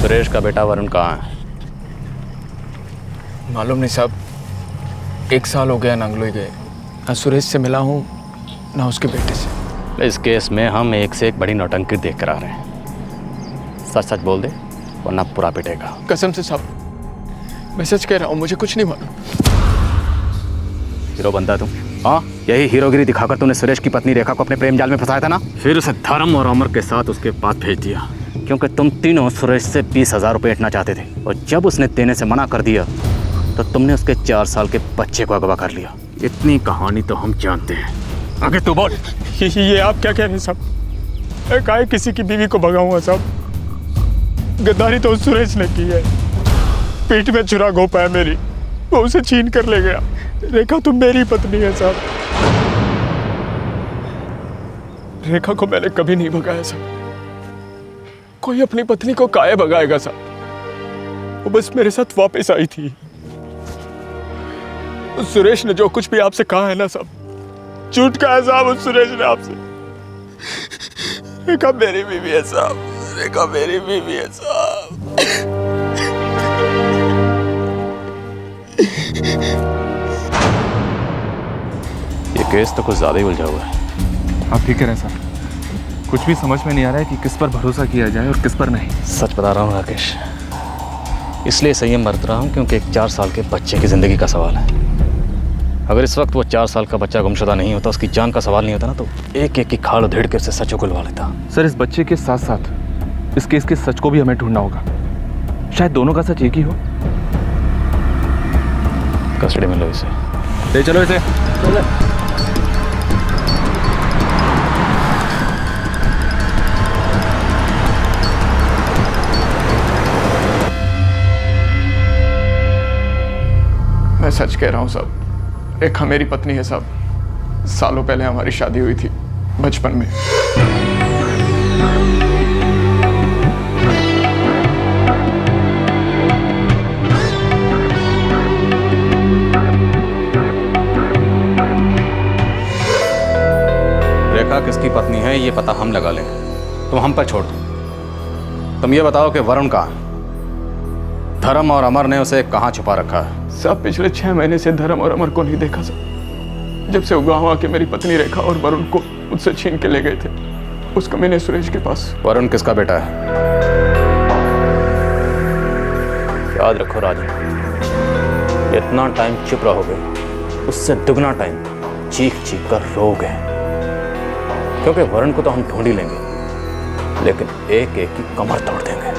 सुरेश का बेटा वरुण कहाँ है? मालूम नहीं साहब, 1 साल हो गया नांगलोई गए। ना सुरेश से मिला हूँ ना उसके बेटे से। इस केस में हम एक से एक बड़ी नौटंकी देख कर आ रहे हैं। सच सच बोल दे वरना पूरा पिटेगा। कसम से साहब, मैं सच कह रहा हूँ, मुझे कुछ नहीं मालूम। हीरो बनता तुम? हाँ, यही हीरोगिरी दिखाकर तूने सुरेश की पत्नी रेखा को अपने प्रेम जाल में फंसाया था ना? फिर उसे धर्म और अमर के साथ उसके पास भेज दिया, क्योंकि तुम तीनों सुरेश से 20,000 रुपये ऐंठना चाहते थे। और जब उसने देने से मना कर दिया तो तुमने उसके 4 साल के बच्चे को अगवा कर लिया। इतनी कहानी तो हम जानते हैं, आगे तू बोल। ये आप क्या कह रहे हैं साहब? मैं काहे किसी की बीवी को भगाऊंगा साहब? गद्दारी तो सुरेश ने की है। पेट में चुरा गोपा है मेरी, वो उसे छीन कर ले गया। रेखा तुम मेरी पत्नी है साहब। रेखा को मैंने कभी नहीं भगाया साहब। कोई अपनी पत्नी को काहे भगाएगा साहब? वो बस मेरे साथ वापस आई थी। उस सुरेश ने जो कुछ भी आपसे कहा है ना साहब, झूठ कहा है साहब उस सुरेश ने आपसे। रेखा मेरी बीवी है साहब, रेखा मेरी बीवी है साहब। ये केस तो कुछ ज्यादा ही उलझा हुआ है। आप ठीक कह रहे हैं सर, कुछ भी समझ में नहीं आ रहा है कि किस पर भरोसा किया जाए और किस पर नहीं। सच बता रहा हूँ राकेश, इसलिए संयम बरत रहा हूँ क्योंकि एक 4 साल के बच्चे की ज़िंदगी का सवाल है। अगर इस वक्त वो 4 साल का बच्चा गुमशुदा नहीं होता, उसकी जान का सवाल नहीं होता ना, तो एक एक की खाल उधेड़ के उससे सच उगलवा लेता। सर, इस बच्चे के साथ साथ इस केस के सच को भी हमें ढूंढना होगा। शायद दोनों का सच एक ही हो। कस्टडी में लो इसे। ले चलो इसे। मैं सच कह रहा हूँ साहब, रेखा मेरी पत्नी है साहब। सालों पहले हमारी शादी हुई थी, बचपन में। रेखा किसकी पत्नी है ये पता हम लगा लेंगे, तुम हम पर छोड़ दो। तुम ये बताओ कि वरुण कहाँ है? धर्म और अमर ने उसे कहाँ छुपा रखा है? साहब, पिछले 6 महीने से धर्म और अमर को नहीं देखा साहब। जब से वो गाँव आके मेरी पत्नी रेखा और वरुण को मुझसे छीन के ले गए थे। उसका मैंने सुरेश के पास। वरुण किसका बेटा है? याद रखो राजन, इतना टाइम चुप रहोगे उससे दुगना टाइम चीख चीख कर रोगे, क्योंकि वरुण को तो हम ढूंढ ही लेंगे, लेकिन एक एक की कमर तोड़ देंगे।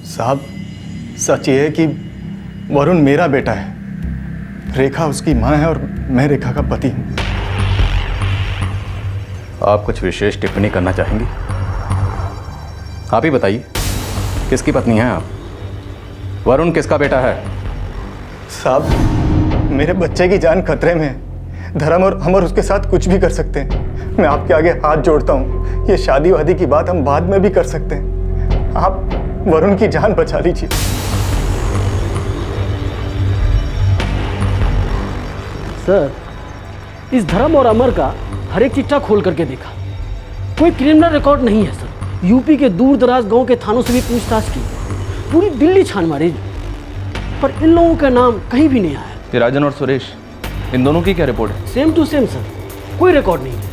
साहब, सच ये है कि वरुण मेरा बेटा है, रेखा उसकी माँ है और मैं रेखा का पति हूँ। आप कुछ विशेष टिप्पणी करना चाहेंगी? आप ही बताइए, किसकी पत्नी हैं आप? वरुण किसका बेटा है? साहब, मेरे बच्चे की जान खतरे में है। धर्म और अमर उसके साथ कुछ भी कर सकते हैं। मैं आपके आगे हाथ जोड़ता हूँ, ये शादी वादी की बात हम बाद में भी कर सकते हैं। आप वरुण की जान बचा लीजिए। सर, इस धर्म और अमर का हर एक चिट्ठा खोल करके देखा, कोई क्रिमिनल रिकॉर्ड नहीं है सर। यूपी के दूर दराज गांव के थानों से भी पूछताछ की, पूरी दिल्ली छान मारी, पर इन लोगों का नाम कहीं भी नहीं आया। ये राजन और सुरेश, इन दोनों की क्या रिपोर्ट है? सेम टू सेम सर, कोई रिकॉर्ड नहीं है।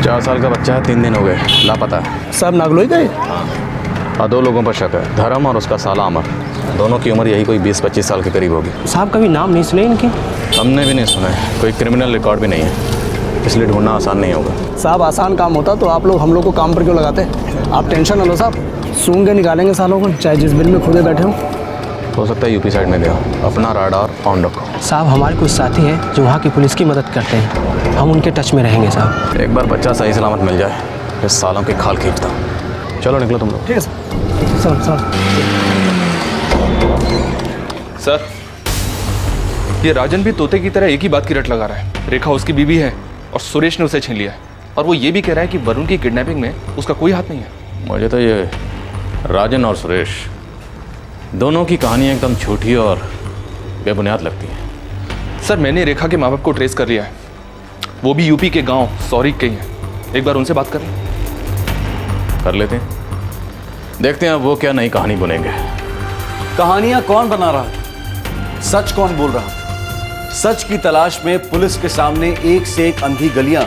4 साल का बच्चा है, 3 दिन हो गए लापता है। सब नागलोई गए? और 2 लोगों पर शक है, धर्म और उसका साला अमर। दोनों की उम्र यही कोई 20-25 साल के करीब होगी। साहब, कभी नाम नहीं सुने इनके? हमने भी नहीं सुना है, कोई क्रिमिनल रिकॉर्ड भी नहीं है, इसलिए ढूंढना आसान नहीं होगा। साहब, आसान काम होता तो आप लोग हम लोग को काम पर क्यों लगाते? आप टेंशन न लो साहब, सूंघ के निकालेंगे सालों को, चाहे जिस बिल में खुदे बैठे हो सकता है यूपी साइड में गया। अपना राडार ऑन रखो। साहब, हमारे कुछ साथी हैं जो वहाँ की पुलिस की मदद करते हैं, हम उनके टच में रहेंगे साहब। एक बार बच्चा सही सलामत मिल जाए, फिर सालों की खाल खींचता। चलो निकलो तुम लोग। ठीक है सर। सर, ये राजन भी तोते की तरह एक ही बात की रट लगा रहा है। रेखा उसकी बीवी है और सुरेश ने उसे छीन लिया है, और वो ये भी कह रहा है कि वरुण की किडनैपिंग में उसका कोई हाथ नहीं है। मुझे तो ये राजन और सुरेश दोनों की कहानियाँ एकदम झूठी और बेबुनियाद लगती है। सर, मैंने रेखा के माँ बाप को ट्रेस कर लिया है, वो भी यूपी के गांव सौरिक के ही हैं। एक बार उनसे बात करें? कर लेते हैं, देखते हैं अब वो क्या नई कहानी बुनेंगे। कहानियां कौन बना रहा था, सच कौन बोल रहा था? सच की तलाश में पुलिस के सामने एक से एक अंधी गलियां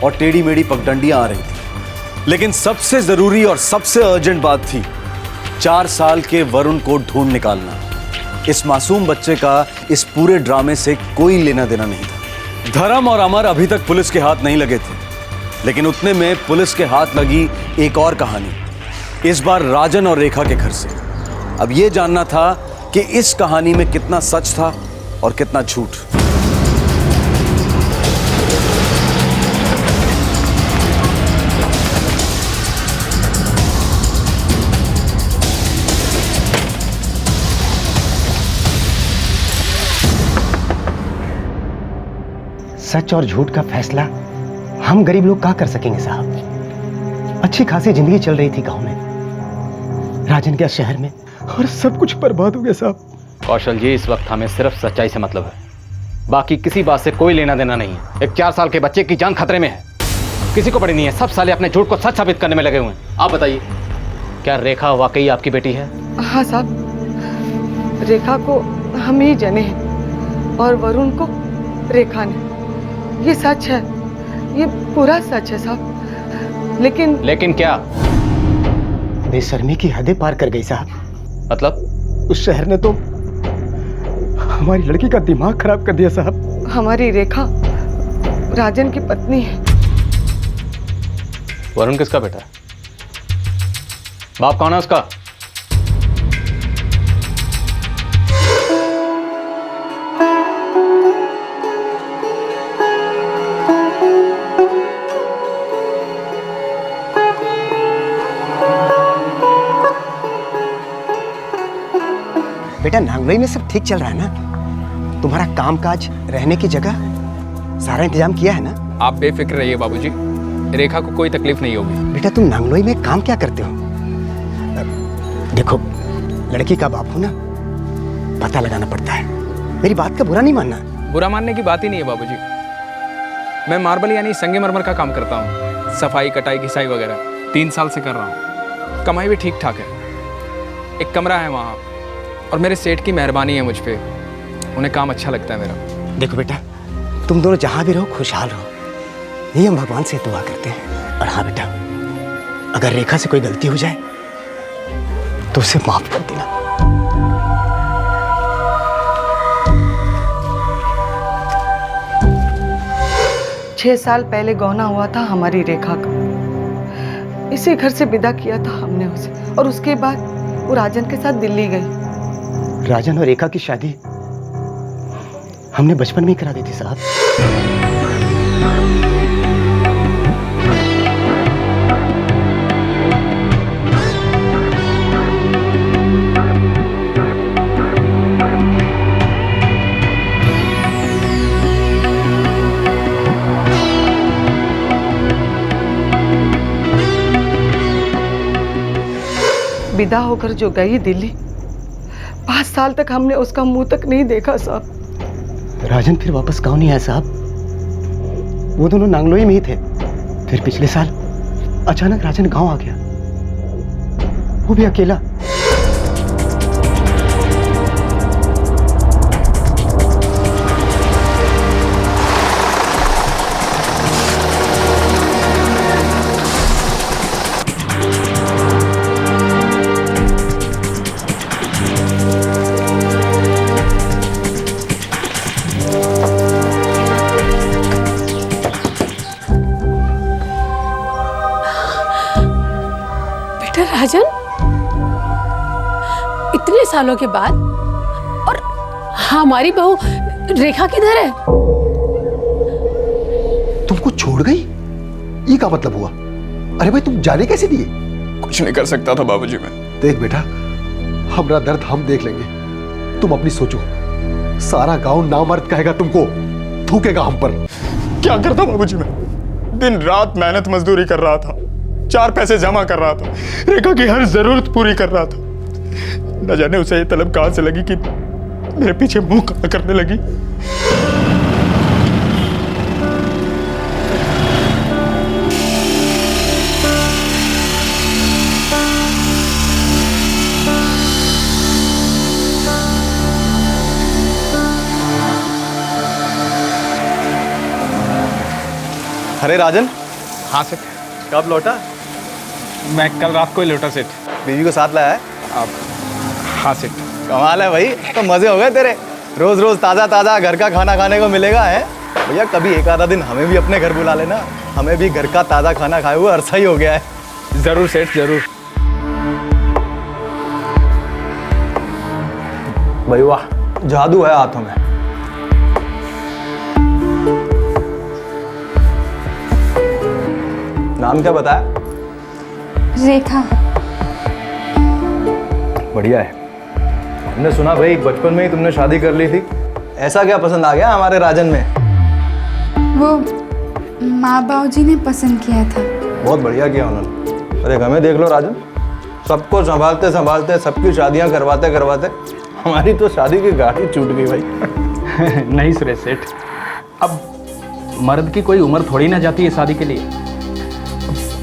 और टेढ़ी मेढ़ी पगडंडियां आ रही थी, लेकिन सबसे जरूरी और सबसे अर्जेंट बात थी 4 साल के वरुण को ढूंढ निकालना। इस मासूम बच्चे का इस पूरे ड्रामे से कोई लेना देना नहीं था। धर्म और अमर अभी तक पुलिस के हाथ नहीं लगे थे, लेकिन उतने में पुलिस के हाथ लगी एक और कहानी, इस बार राजन और रेखा के घर से। अब यह जानना था कि इस कहानी में कितना सच था और कितना झूठ। सच और झूठ का फैसला हम गरीब लोग क्या कर सकेंगे साहब? अच्छी खासी जिंदगी चल रही थी गांव में, राजन के शहर में, और सब कुछ बर्बाद हो गया साहब। कौशल जी, इस वक्त हमें सिर्फ सच्चाई से मतलब है, बाकी किसी बात से कोई लेना देना नहीं है। एक 4 साल के बच्चे की जान खतरे में है, किसी को पड़ी नहीं है। सब साले अपने झूठ को सच साबित करने में लगे हुए हैं। आप बताइए, क्या रेखा वाकई आपकी बेटी है? हाँ साहब, रेखा को हम ही जाने हैं और वरुण को रेखा ने। ये सच है, ये पूरा सच है साहब। लेकिन क्या? बेशर्मी की हदें पार कर गई साहब। मतलब? उस शहर ने तो हमारी लड़की का दिमाग खराब कर दिया साहब। हमारी रेखा राजन की पत्नी है। वरुण किसका बेटा है? बाप कौन है उसका? बेटा, नांगलोई में सब ठीक चल रहा है ना? तुम्हारा काम काज, रहने की जगह, सारा इंतजाम किया है ना? आप बेफिक्र रहिए बाबूजी, रेखा को कोई तकलीफ नहीं होगी। बेटा तुम नांगलोई में काम क्या करते हो? देखो लड़की का बाप हो ना, पता लगाना पड़ता है। मेरी बात का बुरा नहीं मानना। बुरा मानने की बात ही नहीं है बाबूजी। मैं मार्बल यानी संगमरमर का काम करता हूँ, सफाई कटाई घिसाई वगैरह 3 साल से कर रहा हूँ। कमाई भी ठीक ठाक है। एक कमरा है वहाँ, और मेरे सेठ की मेहरबानी है मुझ पे, उन्हें काम अच्छा लगता है मेरा। देखो बेटा, तुम दोनों जहाँ भी रहो खुशहाल रहो, यही हम भगवान से दुआ करते हैं। और हाँ बेटा, अगर रेखा से कोई गलती हो जाए तो उसे माफ कर देना। छह साल पहले गौना हुआ था हमारी रेखा का। इसी घर से विदा किया था हमने उसे, और उसके बाद वो राजन के साथ दिल्ली गई। राजन और रेखा की शादी हमने बचपन में ही करा दी थी साहब। विदा होकर जो गई दिल्ली, 5 साल तक हमने उसका मुंह तक नहीं देखा साहब। राजन फिर वापस गांव नहीं आया साहब। वो दोनों नांगलोई में ही थे। फिर पिछले साल अचानक राजन गांव आ गया, वो भी अकेला। राजन, इतने सालों के बाद, और हमारी बहू रेखा किधर है? तुमको छोड़ गई? ये क्या मतलब हुआ? अरे भाई तुम जाने कैसे दिए? कुछ नहीं कर सकता था बाबूजी मैं। देख बेटा, हमारा दर्द हम देख लेंगे, तुम अपनी सोचो। सारा गांव नामर्द कहेगा तुमको, थूकेगा हम पर। क्या करता बाबूजी मैं? दिन रात मेहनत मजदूरी कर रहा था, 4 पैसे जमा कर रहा था, रेखा की हर जरूरत पूरी कर रहा था। न जाने उसे ये तलब कहां से लगी कि मेरे पीछे मुंह काला करने लगी। अरे राजन। हाँ सेठ। कब लौटा? मैं कल रात को ही लौटा सेठ। बीवी को साथ लाया है? आप? हाँ सेठ। कमाल है भाई, तो मजे हो गए तेरे। रोज रोज ताजा ताजा घर का खाना खाने को मिलेगा है भैया। कभी एक आधा दिन हमें भी अपने घर बुला लेना, हमें भी घर का ताजा खाना खाए हुए अरसा ही हो गया है। जरूर सेठ, जरूर। भाई वाह, जादू है हाथों में। नाम क्या बताया? रेखा। बढ़िया है। हमने सुना भाई बचपन में ही तुमने शादी कर ली थी। ऐसा क्या पसंद आ गया हमारे राजन में? वो माँ बाबूजी ने पसंद किया था। बहुत बढ़िया किया उन्होंने। अरे हमें देख लो राजन, सबको संभालते संभालते, सबकी शादियां करवाते करवाते हमारी तो शादी की गाड़ी छूट गई भाई। नहीं सुरेश सेठ, अब मर्द की कोई उम्र थोड़ी ना जाती है शादी के लिए।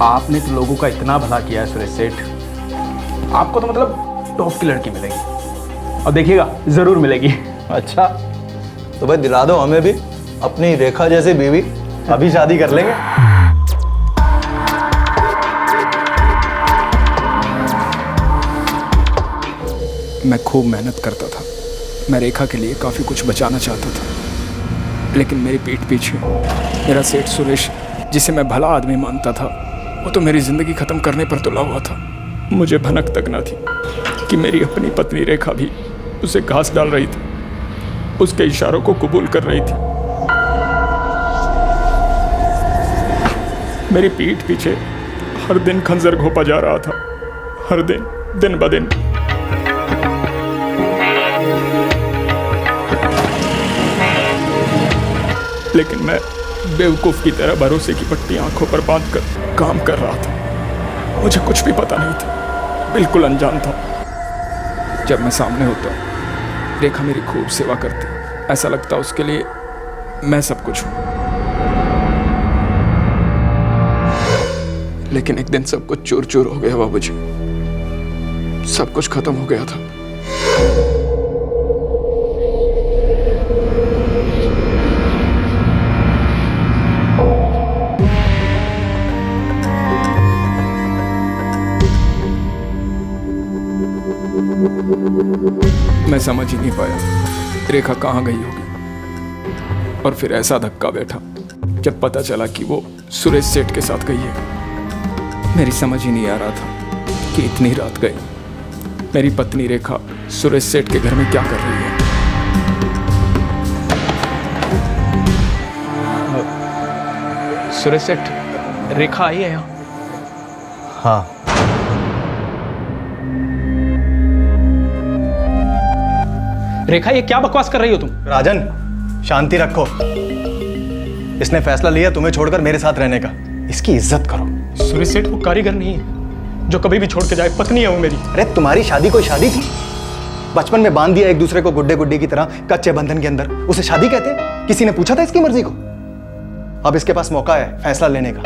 आपने तो लोगों का इतना भला किया है सुरेश सेठ, आपको तो मतलब टॉप की लड़की मिलेगी, और देखिएगा जरूर मिलेगी। अच्छा तो भाई दिला दो हमें भी अपनी रेखा जैसी बीवी, अभी शादी कर लेंगे। मैं खूब मेहनत करता था, मैं रेखा के लिए काफ़ी कुछ बचाना चाहता था, लेकिन मेरी पीठ पीछे मेरा सेठ सुरेश, जिसे मैं भला आदमी मानता था, वो तो मेरी ज़िंदगी ख़त्म करने पर तुला हुआ था। मुझे भनक तक ना थी कि मेरी अपनी पत्नी रेखा भी उसे घास डाल रही थी, उसके इशारों को कबूल कर रही थी। मेरी पीठ पीछे हर दिन खंजर घोंपा जा रहा था, हर दिन, दिन ब दिन। लेकिन बेवकूफ की तरह भरोसे की पट्टी आंखों पर बांधकर काम कर रहा था। मुझे कुछ भी पता नहीं था, बिल्कुल अनजान था। जब मैं सामने होता रेखा मेरी खूब सेवा करती, ऐसा लगता उसके लिए मैं सब कुछ हूं। लेकिन एक दिन सब कुछ चूर चूर हो गया बाबूजी, सब कुछ खत्म हो गया था। मैं समझ ही नहीं पाया रेखा कहाँ गई होगी, और फिर ऐसा धक्का बैठा जब पता चला कि वो सुरेश सेठ के साथ गई है। मेरी समझ ही नहीं आ रहा था कि इतनी रात गई मेरी पत्नी रेखा सुरेश सेठ के घर में क्या कर रही है। सुरेश सेठ, रेखा आई है यहाँ? हाँ। रेखा, ये क्या बकवास कर रही हो तुम? राजन, शांति रखो। इसने फैसला लिया तुम्हें छोड़कर मेरे साथ रहने का। इसकी इज्जत करो। सुरेश सेठ वो कारीगर नहीं है जो कभी भी छोड़ के जाए, पत्नी है वो मेरी। अरे तुम्हारी शादी कोई शादी थी? बचपन में बांध दिया एक दूसरे को गुड्डे गुड्डी की तरह कच्चे बंधन के अंदर, उसे शादी कहते हैं? किसी ने पूछा था इसकी मर्जी को? अब इसके पास मौका है फैसला लेने का,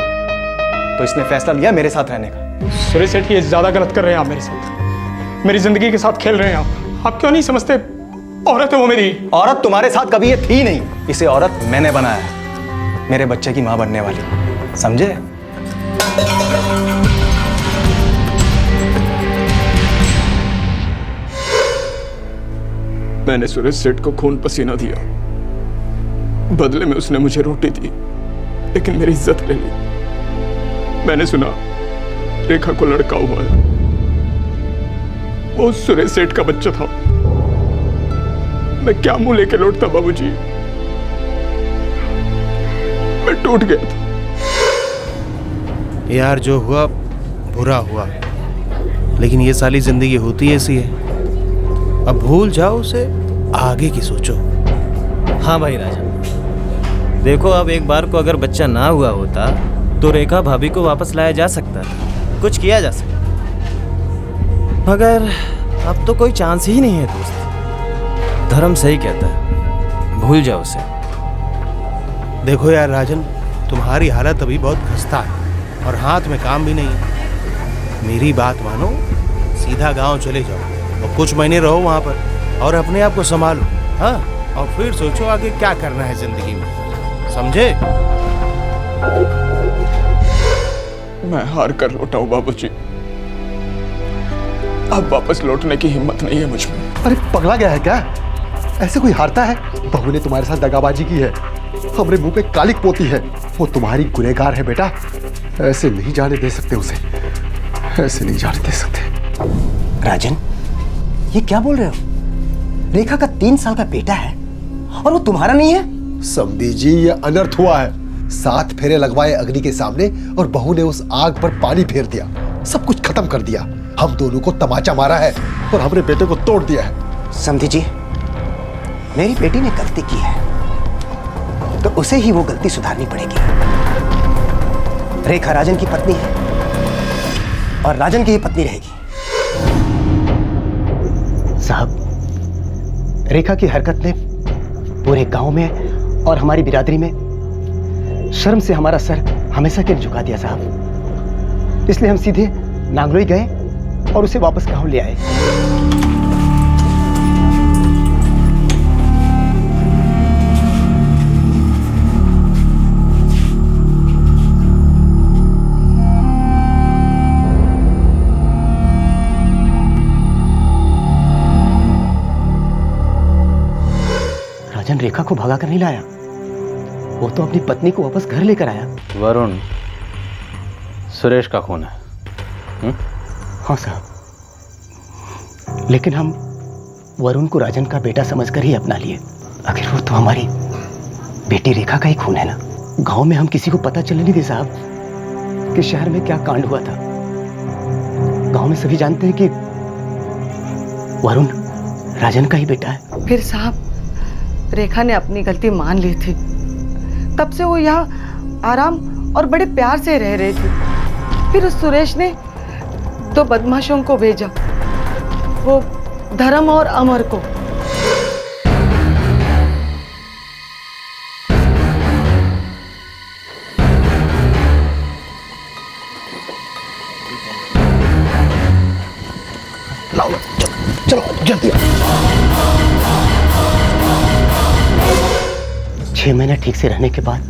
तो इसने फैसला लिया मेरे साथ रहने का। सुरेश सेठ, ये ज्यादा गलत कर रहे हैं आप मेरे साथ, मेरी जिंदगी के साथ खेल रहे हैं आप क्यों नहीं समझते? औरत है वो मेरी। औरत तुम्हारे साथ कभी ये थी नहीं, इसे औरत मैंने बनाया है, मेरे बच्चे की मां बनने वाली, समझे? मैंने सुरेश सेठ को खून पसीना दिया, बदले में उसने मुझे रोटी दी, लेकिन मेरी इज्जत ले ली। मैंने सुना रेखा को लड़का हुआ है, वो सुरेश सेठ का बच्चा था। मैं क्या मुंह लेके लौटता बाबूजी, मैं टूट गया था। यार जो हुआ बुरा हुआ, लेकिन ये साली जिंदगी होती ऐसी है। अब भूल जाओ उसे, आगे की सोचो। हाँ भाई राजन, देखो अब एक बार को अगर बच्चा ना हुआ होता तो रेखा भाभी को वापस लाया जा सकता था, कुछ किया जा सकता, मगर अब तो कोई चांस ही नहीं है दोस्त। धर्म सही कहता है, भूल जाओ उसे। देखो यार राजन, तुम्हारी हालत अभी बहुत खस्ता है और हाथ में काम भी नहीं है। मेरी बात मानो, सीधा गांव चले जाओ और कुछ महीने रहो वहां पर और अपने आप को संभालो। हाँ, और फिर सोचो आगे क्या करना है जिंदगी में, समझे? मैं हार कर लौटा हूं बाबूजी, अब वापस लौटने की हिम्मत नहीं है मुझ में। अरे पगला गया है क्या? ऐसे कोई हारता है? बहू ने तुम्हारे साथ दगाबाजी की है, हमरे मुंह पे कालिक पोती है। वो तुम्हारी गुनहगार है बेटा, ऐसे नहीं जाने दे सकते उसे, ऐसे नहीं जाने दे सकते। राजन, ये क्या बोल रहे हो? रेखा का 3 साल का बेटा है और वो तुम्हारा नहीं है? समधी जी, ये अनर्थ हुआ है। 7 फेरे लगवाए अग्नि के सामने और बहू ने उस आग पर पानी फेर दिया, सब कुछ खत्म कर दिया। हम दोनों को तमाचा मारा है और हमने बेटे को तोड़ दिया है। समधी जी, मेरी बेटी ने गलती की है तो उसे ही वो गलती सुधारनी पड़ेगी। रेखा राजन की पत्नी है और राजन की ही पत्नी रहेगी। साहब, रेखा की हरकत ने पूरे गांव में और हमारी बिरादरी में शर्म से हमारा सर हमेशा के लिए झुका दिया साहब। इसलिए हम सीधे नांगलोई गए और उसे वापस गांव ले आए। राजन रेखा को भगा कर नहीं लाया, वो तो अपनी पत्नी को वापस घर लेकर आया। वरुण सुरेश का खून है। हाँ साहब, लेकिन हम वरुण को राजन का बेटा समझकर ही अपना लिए। आखिर वो तो हमारी बेटी रेखा का ही खून है ना। गांव में हम किसी को पता चलने नहीं दे साहब कि शहर में क्या कांड हुआ था। गांव में सभी जानते हैं कि वरुण राजन का ही बेटा है। फिर साहब, रेखा ने अपनी गलती मान ली थी, तब से वो यहाँ आराम और बड़े प्यार से रह रहे थे। फिर उस सुरेश ने 2 बदमाशों को भेजा, वो धर्म और अमर को। चलो जल्दी। 6 महीने ठीक से रहने के बाद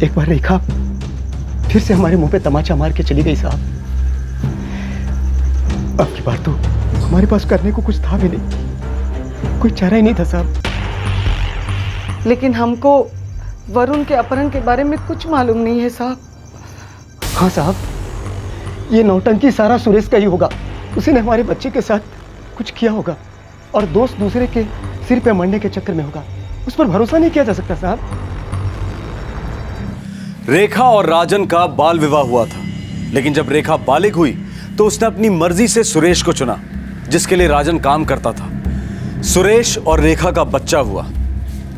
एक बार रेखा फिर से हमारे मुंह पे तमाचा मार के चली गई साहब। अब की बार तो हमारे पास करने को कुछ था भी नहीं, कोई चारा ही नहीं था साहब। लेकिन हमको वरुण के अपहरण के बारे में कुछ मालूम नहीं है साहब। हाँ साहब, ये नौटंकी सारा सुरेश का ही होगा। उसी ने हमारे बच्चे के साथ कुछ किया होगा और दोस्त दूसरे के सिर पे मरने के चक्कर में होगा। उस पर भरोसा नहीं किया जा सकता साहब। रेखा और राजन का बाल विवाह हुआ था, लेकिन जब रेखा बालिग हुई तो उसने अपनी मर्जी से सुरेश को चुना, जिसके लिए राजन काम करता था। सुरेश और रेखा का बच्चा हुआ।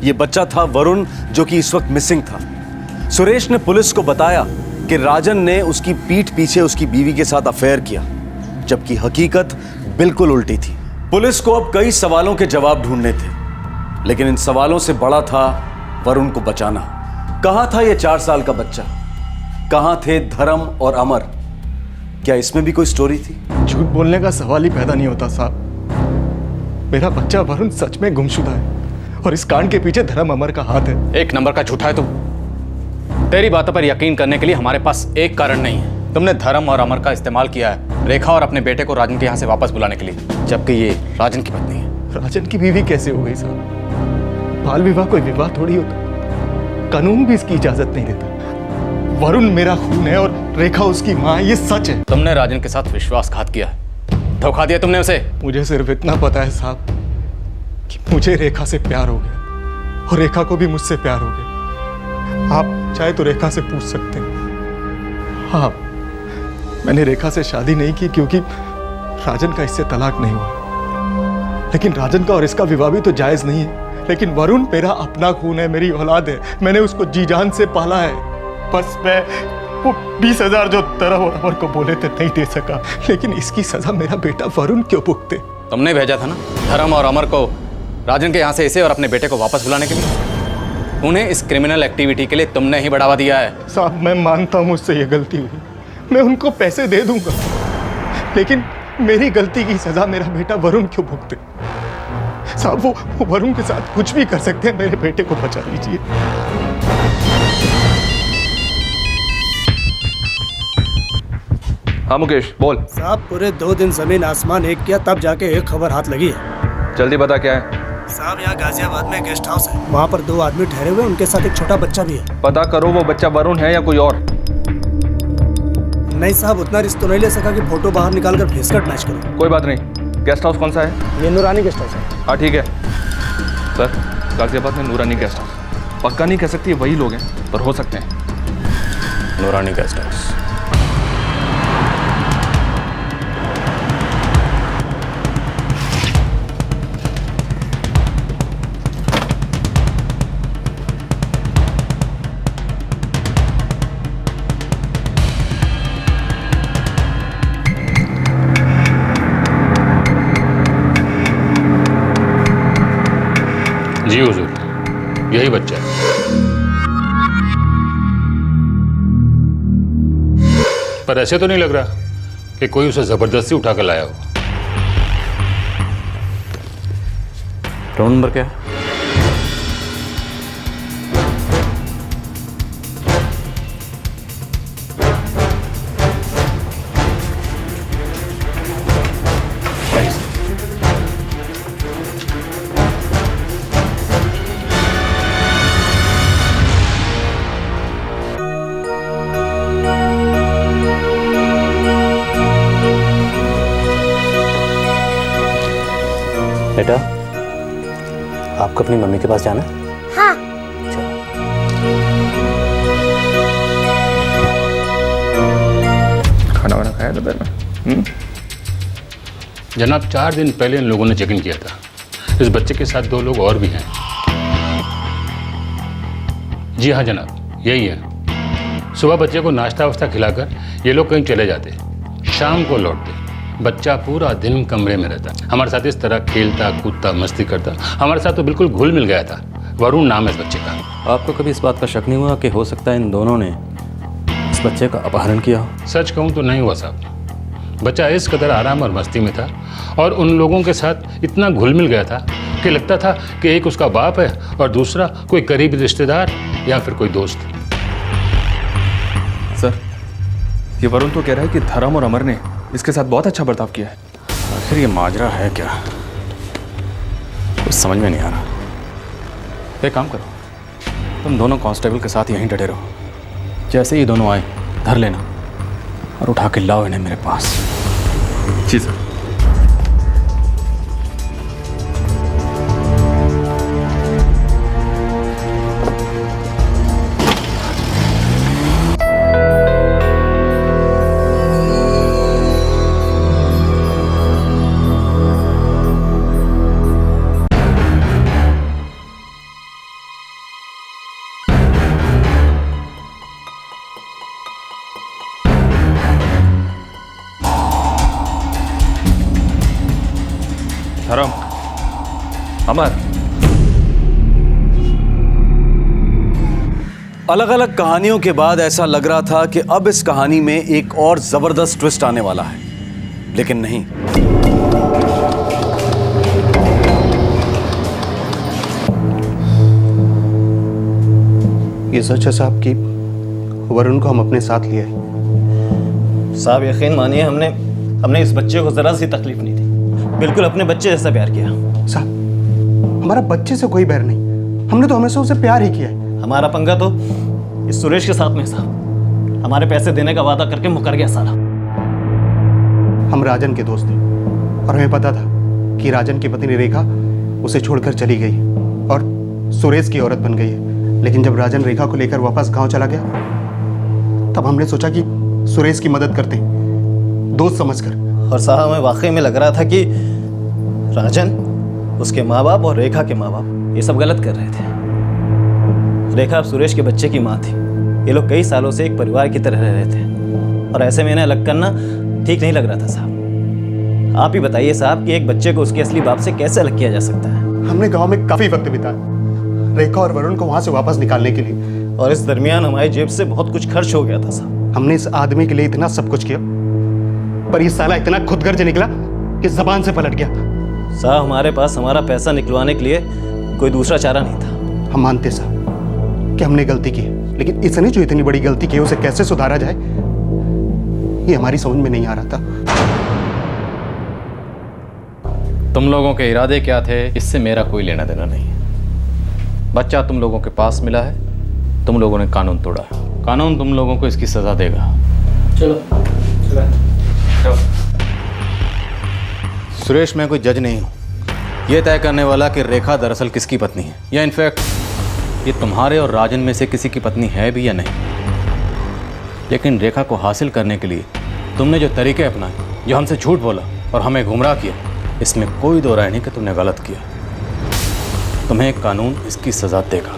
यह बच्चा था वरुण, जो कि इस वक्त मिसिंग था। सुरेश ने पुलिस को बताया कि राजन ने उसकी पीठ पीछे उसकी बीवी के साथ अफेयर किया, जबकि हकीकत बिल्कुल उल्टी थी। पुलिस को अब कई सवालों के जवाब ढूंढने थे, लेकिन इन सवालों से बड़ा था वरुण को बचाना। कहां था यह 4 साल का बच्चा? कहां थे धर्म और अमर? क्या इसमें भी कोई स्टोरी थी? झूठ बोलने का सवाल ही पैदा नहीं होता साहब। मेरा बच्चा वरुण सच में गुमशुदा है और इस कांड के पीछे धर्म अमर का हाथ है। 1 नंबर का झूठा है तू। तेरी बातों पर यकीन करने के लिए हमारे पास एक कारण नहीं है। तुमने धर्म और अमर का इस्तेमाल किया है रेखा और अपने बेटे को राजन के यहाँ से वापस बुलाने के लिए, जबकि ये राजन की पत्नी है। राजन की बीवी कैसे हो गई साहब? बाल विवाह कोई विवाह थोड़ी होता, कानून भी इसकी इजाजत नहीं देता। वरुण मेरा खून है और रेखा उसकी माँ, ये सच है। तुमने राजन के साथ विश्वासघात किया, धोखा दिया तुमने उसे। मुझे सिर्फ इतना पता है साहब कि मुझे रेखा से प्यार हो गया और रेखा को भी मुझसे प्यार हो गया। आप चाहे तो रेखा से पूछ सकते हैं। हाँ, मैंने रेखा से शादी नहीं की क्योंकि राजन का इससे तलाक नहीं हुआ, लेकिन राजन का और इसका विवाह भी तो जायज नहीं है। लेकिन वरुण मेरा अपना खून है, मेरी औलाद है, मैंने उसको जी जान से पाला है। बस मैं वो 20,000 जो धर्म और अमर को बोले थे नहीं दे सका, लेकिन इसकी सजा मेरा बेटा वरुण क्यों भुगते? तुमने भेजा था ना धर्म और अमर को राजन के यहाँ से इसे और अपने बेटे को वापस बुलाने के लिए। उन्हें इस क्रिमिनल एक्टिविटी के लिए तुमने ही बढ़ावा दिया है। साहब, मैं मानता हूँ मुझसे ये गलती हुई, मैं उनको पैसे दे दूंगा, लेकिन मेरी गलती की सजा मेरा बेटा वरुण क्यों भुगते? साहब, वो वरुण के साथ कुछ भी कर सकते हैं, मेरे बेटे को बचा लीजिए। हाँ मुकेश, बोल। साहब, पूरे 2 दिन जमीन आसमान एक किया, तब जाके एक खबर हाथ लगी है। जल्दी बता क्या है। साहब, यहाँ गाजियाबाद में गेस्ट हाउस है, वहाँ पर 2 आदमी ठहरे हुए, उनके साथ एक छोटा बच्चा भी है। पता करो वो बच्चा वरुण है या कोई और। नहीं साहब, उतना रिस्क तो नहीं ले सका कि फोटो बाहर निकाल कर फेस कट मैच करो। कोई बात नहीं। गेस्ट हाउस कौन सा है? ये नूरानी गेस्ट हाउस है। हाँ ठीक है सर, गाजियाबाद में नूरानी गेस्ट हाउस। पक्का नहीं कह सकती वही लोग हैं, पर हो सकते हैं। नूरानी गेस्ट हाउस। जी हुजूर, यही बच्चा है। पर ऐसे तो नहीं लग रहा कि कोई उसे जबरदस्ती उठा कर लाया हो। रोल नंबर क्या है? बेटा, आपको अपनी मम्मी के पास जाना है? हाँ। खाना वाना खाया दोपहर में? जनाब, 4 दिन पहले इन लोगों ने चेक इन किया था। इस बच्चे के साथ 2 लोग और भी हैं। कोई बात नहीं, गेस्ट हाउस कौन सा है? जी हुजूर, यही बच्चा है। हाँ ठीक है। पर ऐसे तो नहीं लग रहा कि कोई उसे जबरदस्ती उठा कर लाया हो। रोल नंबर क्या है दोपहर में? 11। जी हाँ जनाब, यही है। सुबह बच्चे को नाश्ता वास्ता खिलाकर ये लोग कहीं चले जाते, शाम को लौटते। बच्चा पूरा दिन कमरे में रहता, हमारे साथ इस तरह खेलता कूदता मस्ती करता, हमारे साथ तो बिल्कुल घुल मिल गया था। वरुण नाम है इस बच्चे का। आपको कभी इस बात का शक नहीं हुआ कि हो सकता है इन दोनों ने इस बच्चे का अपहरण किया हो? सच कहूँ तो नहीं हुआ साहब। बच्चा इस कदर आराम और मस्ती में था और उन लोगों के साथ इतना घुल मिल गया था कि लगता था कि एक उसका बाप है और दूसरा कोई करीबी रिश्तेदार या फिर कोई दोस्त। सर, ये वरुण तो कह रहा है कि धर्म और अमर ने इसके साथ बहुत अच्छा बर्ताव किया है। आखिर ये माजरा है क्या? कुछ समझ में नहीं आ रहा। एक काम करो, तुम दोनों कांस्टेबल के साथ यहीं डटे रहो। जैसे ही दोनों आए धर लेना और उठा के लाओ इन्हें मेरे पास। जी सर। धर्म, अमर, अलग अलग कहानियों के बाद ऐसा लग रहा था कि अब इस कहानी में एक और जबरदस्त ट्विस्ट आने वाला है, लेकिन नहीं। ये सच है साहब कि वरुण को हम अपने साथ लिए। साहब यकीन मानिए, हमने इस बच्चे को जरा सी तकलीफ नहीं दी, बिल्कुल अपने बच्चे जैसा प्यार किया। साहब हमारा बच्चे से कोई बैर नहीं, हमने तो हमेशा उसे प्यार ही किया है। हमारा पंगा तो इस सुरेश के साथ में साहब, हमारे पैसे देने का वादा करके मुकर गया साला। हम राजन के दोस्त थे और हमें पता था कि राजन की पत्नी रेखा उसे छोड़कर चली गई और सुरेश की औरत बन गई है। लेकिन जब राजन रेखा को लेकर वापस गांव चला गया, तब हमने सोचा कि सुरेश की मदद करते हैं, दोस्त समझकर। और साहब हमें वाकई में लग रहा था कि राजन, उसके माँ बाप और रेखा के माँ बाप ये सब गलत कर रहे थे। रेखा अब सुरेश के बच्चे की माँ थी। ये लोग कई सालों से एक परिवार की तरह रह रहे थे और ऐसे में इन्हें अलग करना ठीक नहीं लग रहा था साहब। आप ही बताइए साहब कि एक बच्चे को उसके असली बाप से कैसे अलग किया जा सकता है? हमने गांव में काफी वक्त बिताया रेखा और वरुण को वहां से वापस निकालने के लिए, और इस दरमियान हमारी जेब से बहुत कुछ खर्च हो गया था साहब। हमने इस आदमी के लिए इतना सब कुछ किया, पर ये साला इतना खुदगर्ज निकला कि जबान से पलट गया। साहब हमारे पास हमारा पैसा निकलवाने के लिए कोई दूसरा चारा नहीं था। हम मानते साहब कि हमने गलती की, लेकिन इसने जो इतनी बड़ी गलती की उसे कैसे सुधारा जाए ये हमारी समझ में नहीं आ रहा था। तुम लोगों के इरादे क्या थे इससे मेरा कोई लेना देना नहीं। बच्चा तुम लोगों के पास मिला है, तुम लोगों ने कानून तोड़ा है, कानून तुम लोगों को इसकी सजा देगा। चलो। सुरेश, मैं कोई जज नहीं हूं यह तय करने वाला कि रेखा दरअसल किसकी पत्नी है, या इनफैक्ट ये तुम्हारे और राजन में से किसी की पत्नी है भी या नहीं। लेकिन रेखा को हासिल करने के लिए तुमने जो तरीके अपनाए, जो हमसे झूठ बोला और हमें गुमराह किया, इसमें कोई दो राय नहीं कि तुमने गलत किया। तुम्हें कानून इसकी सजा देगा।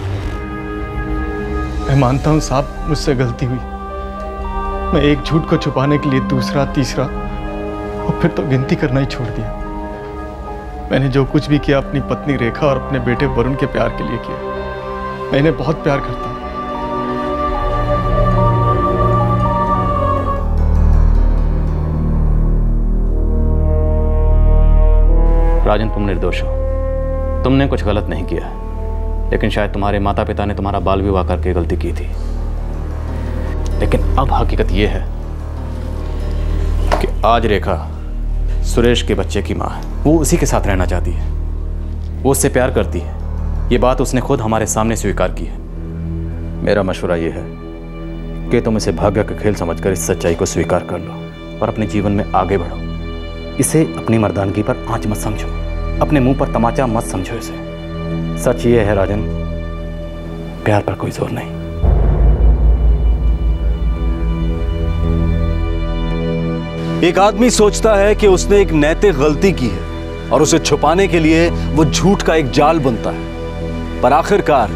मैं मानता हूं साहब, मुझसे गलती हुई। मैं एक झूठ को छुपाने के लिए दूसरा, तीसरा और फिर तो गिनती करना ही छोड़ दिया। मैंने जो कुछ भी किया अपनी पत्नी रेखा और अपने बेटे वरुण के प्यार के लिए किया। मैं इन्हें बहुत प्यार करता हूं। राजन, तुम निर्दोष हो, तुमने कुछ गलत नहीं किया, लेकिन शायद तुम्हारे माता पिता ने तुम्हारा बाल विवाह करके गलती की थी। लेकिन अब हकीकत यह है कि आज रेखा सुरेश के बच्चे की माँ है। वो उसी के साथ रहना चाहती है, वो उससे प्यार करती है। ये बात उसने खुद हमारे सामने स्वीकार की है। मेरा मशवरा ये है कि तुम इसे भाग्य का खेल समझकर इस सच्चाई को स्वीकार कर लो और अपने जीवन में आगे बढ़ो। इसे अपनी मर्दानगी पर आंच मत समझो, अपने मुंह पर तमाचा मत समझो इसे। सच ये है राजन, प्यार पर कोई जोर नहीं। एक आदमी सोचता है कि उसने एक नैतिक गलती की है और उसे छुपाने के लिए वो झूठ का एक जाल बुनता है, पर आखिरकार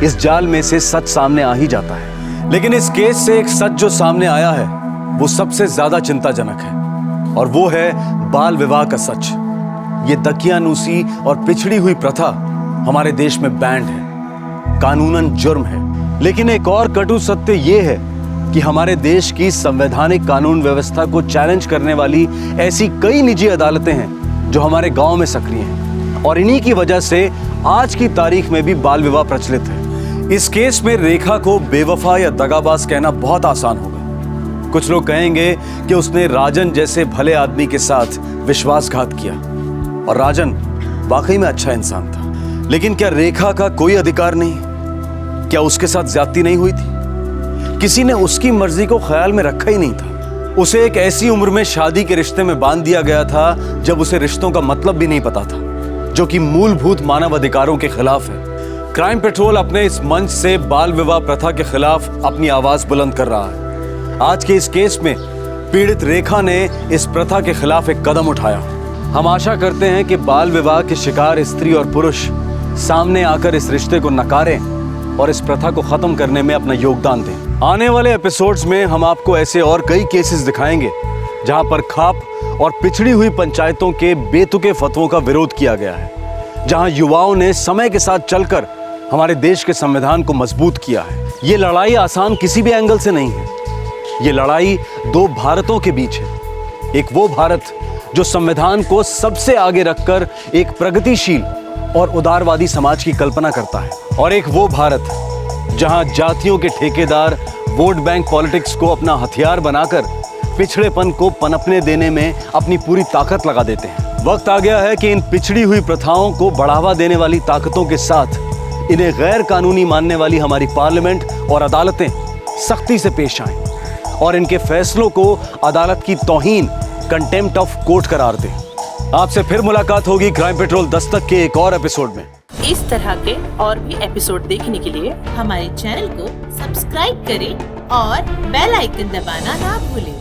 इस जाल में से सच सामने आ ही जाता है। लेकिन इस केस से एक सच जो सामने आया है वो सबसे ज्यादा चिंताजनक है, और वो है बाल विवाह का सच। ये दकियानूसी और पिछड़ी हुई प्रथा हमारे देश में बैंड है, कानूनन जुर्म है। लेकिन एक और कटु सत्य ये है कि हमारे देश की संवैधानिक कानून व्यवस्था को चैलेंज करने वाली ऐसी कई निजी अदालतें हैं जो हमारे गांव में सक्रिय हैं, और इन्हीं की वजह से आज की तारीख में भी बाल विवाह प्रचलित है। इस केस में रेखा को बेवफा या दगाबाज कहना बहुत आसान होगा। कुछ लोग कहेंगे कि उसने राजन जैसे भले आदमी के साथ विश्वासघात किया, और राजन वाकई में अच्छा इंसान था। लेकिन क्या रेखा का कोई अधिकार नहीं? क्या उसके साथ ज्यादती नहीं हुई थी? किसी ने उसकी मर्जी को ख्याल में रखा ही नहीं था। उसे एक ऐसी उम्र में शादी के रिश्ते में बांध दिया गया था जब उसे रिश्तों का मतलब भी नहीं पता था, जो कि मूलभूत मानव अधिकारों के खिलाफ है। क्राइम पेट्रोल अपने इस मंच से बाल विवाह प्रथा के खिलाफ अपनी आवाज बुलंद कर रहा है। आज के इस केस में पीड़ित रेखा ने इस प्रथा के खिलाफ एक कदम उठाया। हम आशा करते हैं कि बाल विवाह के शिकार स्त्री और पुरुष सामने आकर इस रिश्ते को नकारें और इस प्रथा को खत्म करने में अपना योगदान दें। आने वाले एपिसोड्स में हम आपको ऐसे और कई केसेस दिखाएंगे जहां पर खाप और पिछड़ी हुई पंचायतों के बेतुके फतवों का विरोध किया गया है, जहां युवाओं ने समय के साथ चलकर हमारे देश के संविधान को मजबूत किया है। ये लड़ाई आसान किसी भी एंगल से नहीं है। ये लड़ाई दो भारतों के बीच है। एक वो भारत जो संविधान को सबसे आगे रखकर एक प्रगतिशील और उदारवादी समाज की कल्पना करता है, और एक वो भारत जहां जातियों के ठेकेदार वोट बैंक पॉलिटिक्स को अपना हथियार बनाकर पिछड़ेपन को पनपने देने में अपनी पूरी ताकत लगा देते हैं। वक्त आ गया है कि इन पिछड़ी हुई प्रथाओं को बढ़ावा देने वाली ताकतों के साथ इन्हें गैर कानूनी मानने वाली हमारी पार्लियामेंट और अदालतें सख्ती से पेश आएं और इनके फैसलों को अदालत की तौहीन, कंटेम्प्ट ऑफ कोर्ट करार दें। आपसे फिर मुलाकात होगी क्राइम पेट्रोल दस्तक के एक और एपिसोड में। इस तरह के और भी एपिसोड देखने के लिए हमारे चैनल को सब्सक्राइब करें और बेल आइकन दबाना ना भूलें।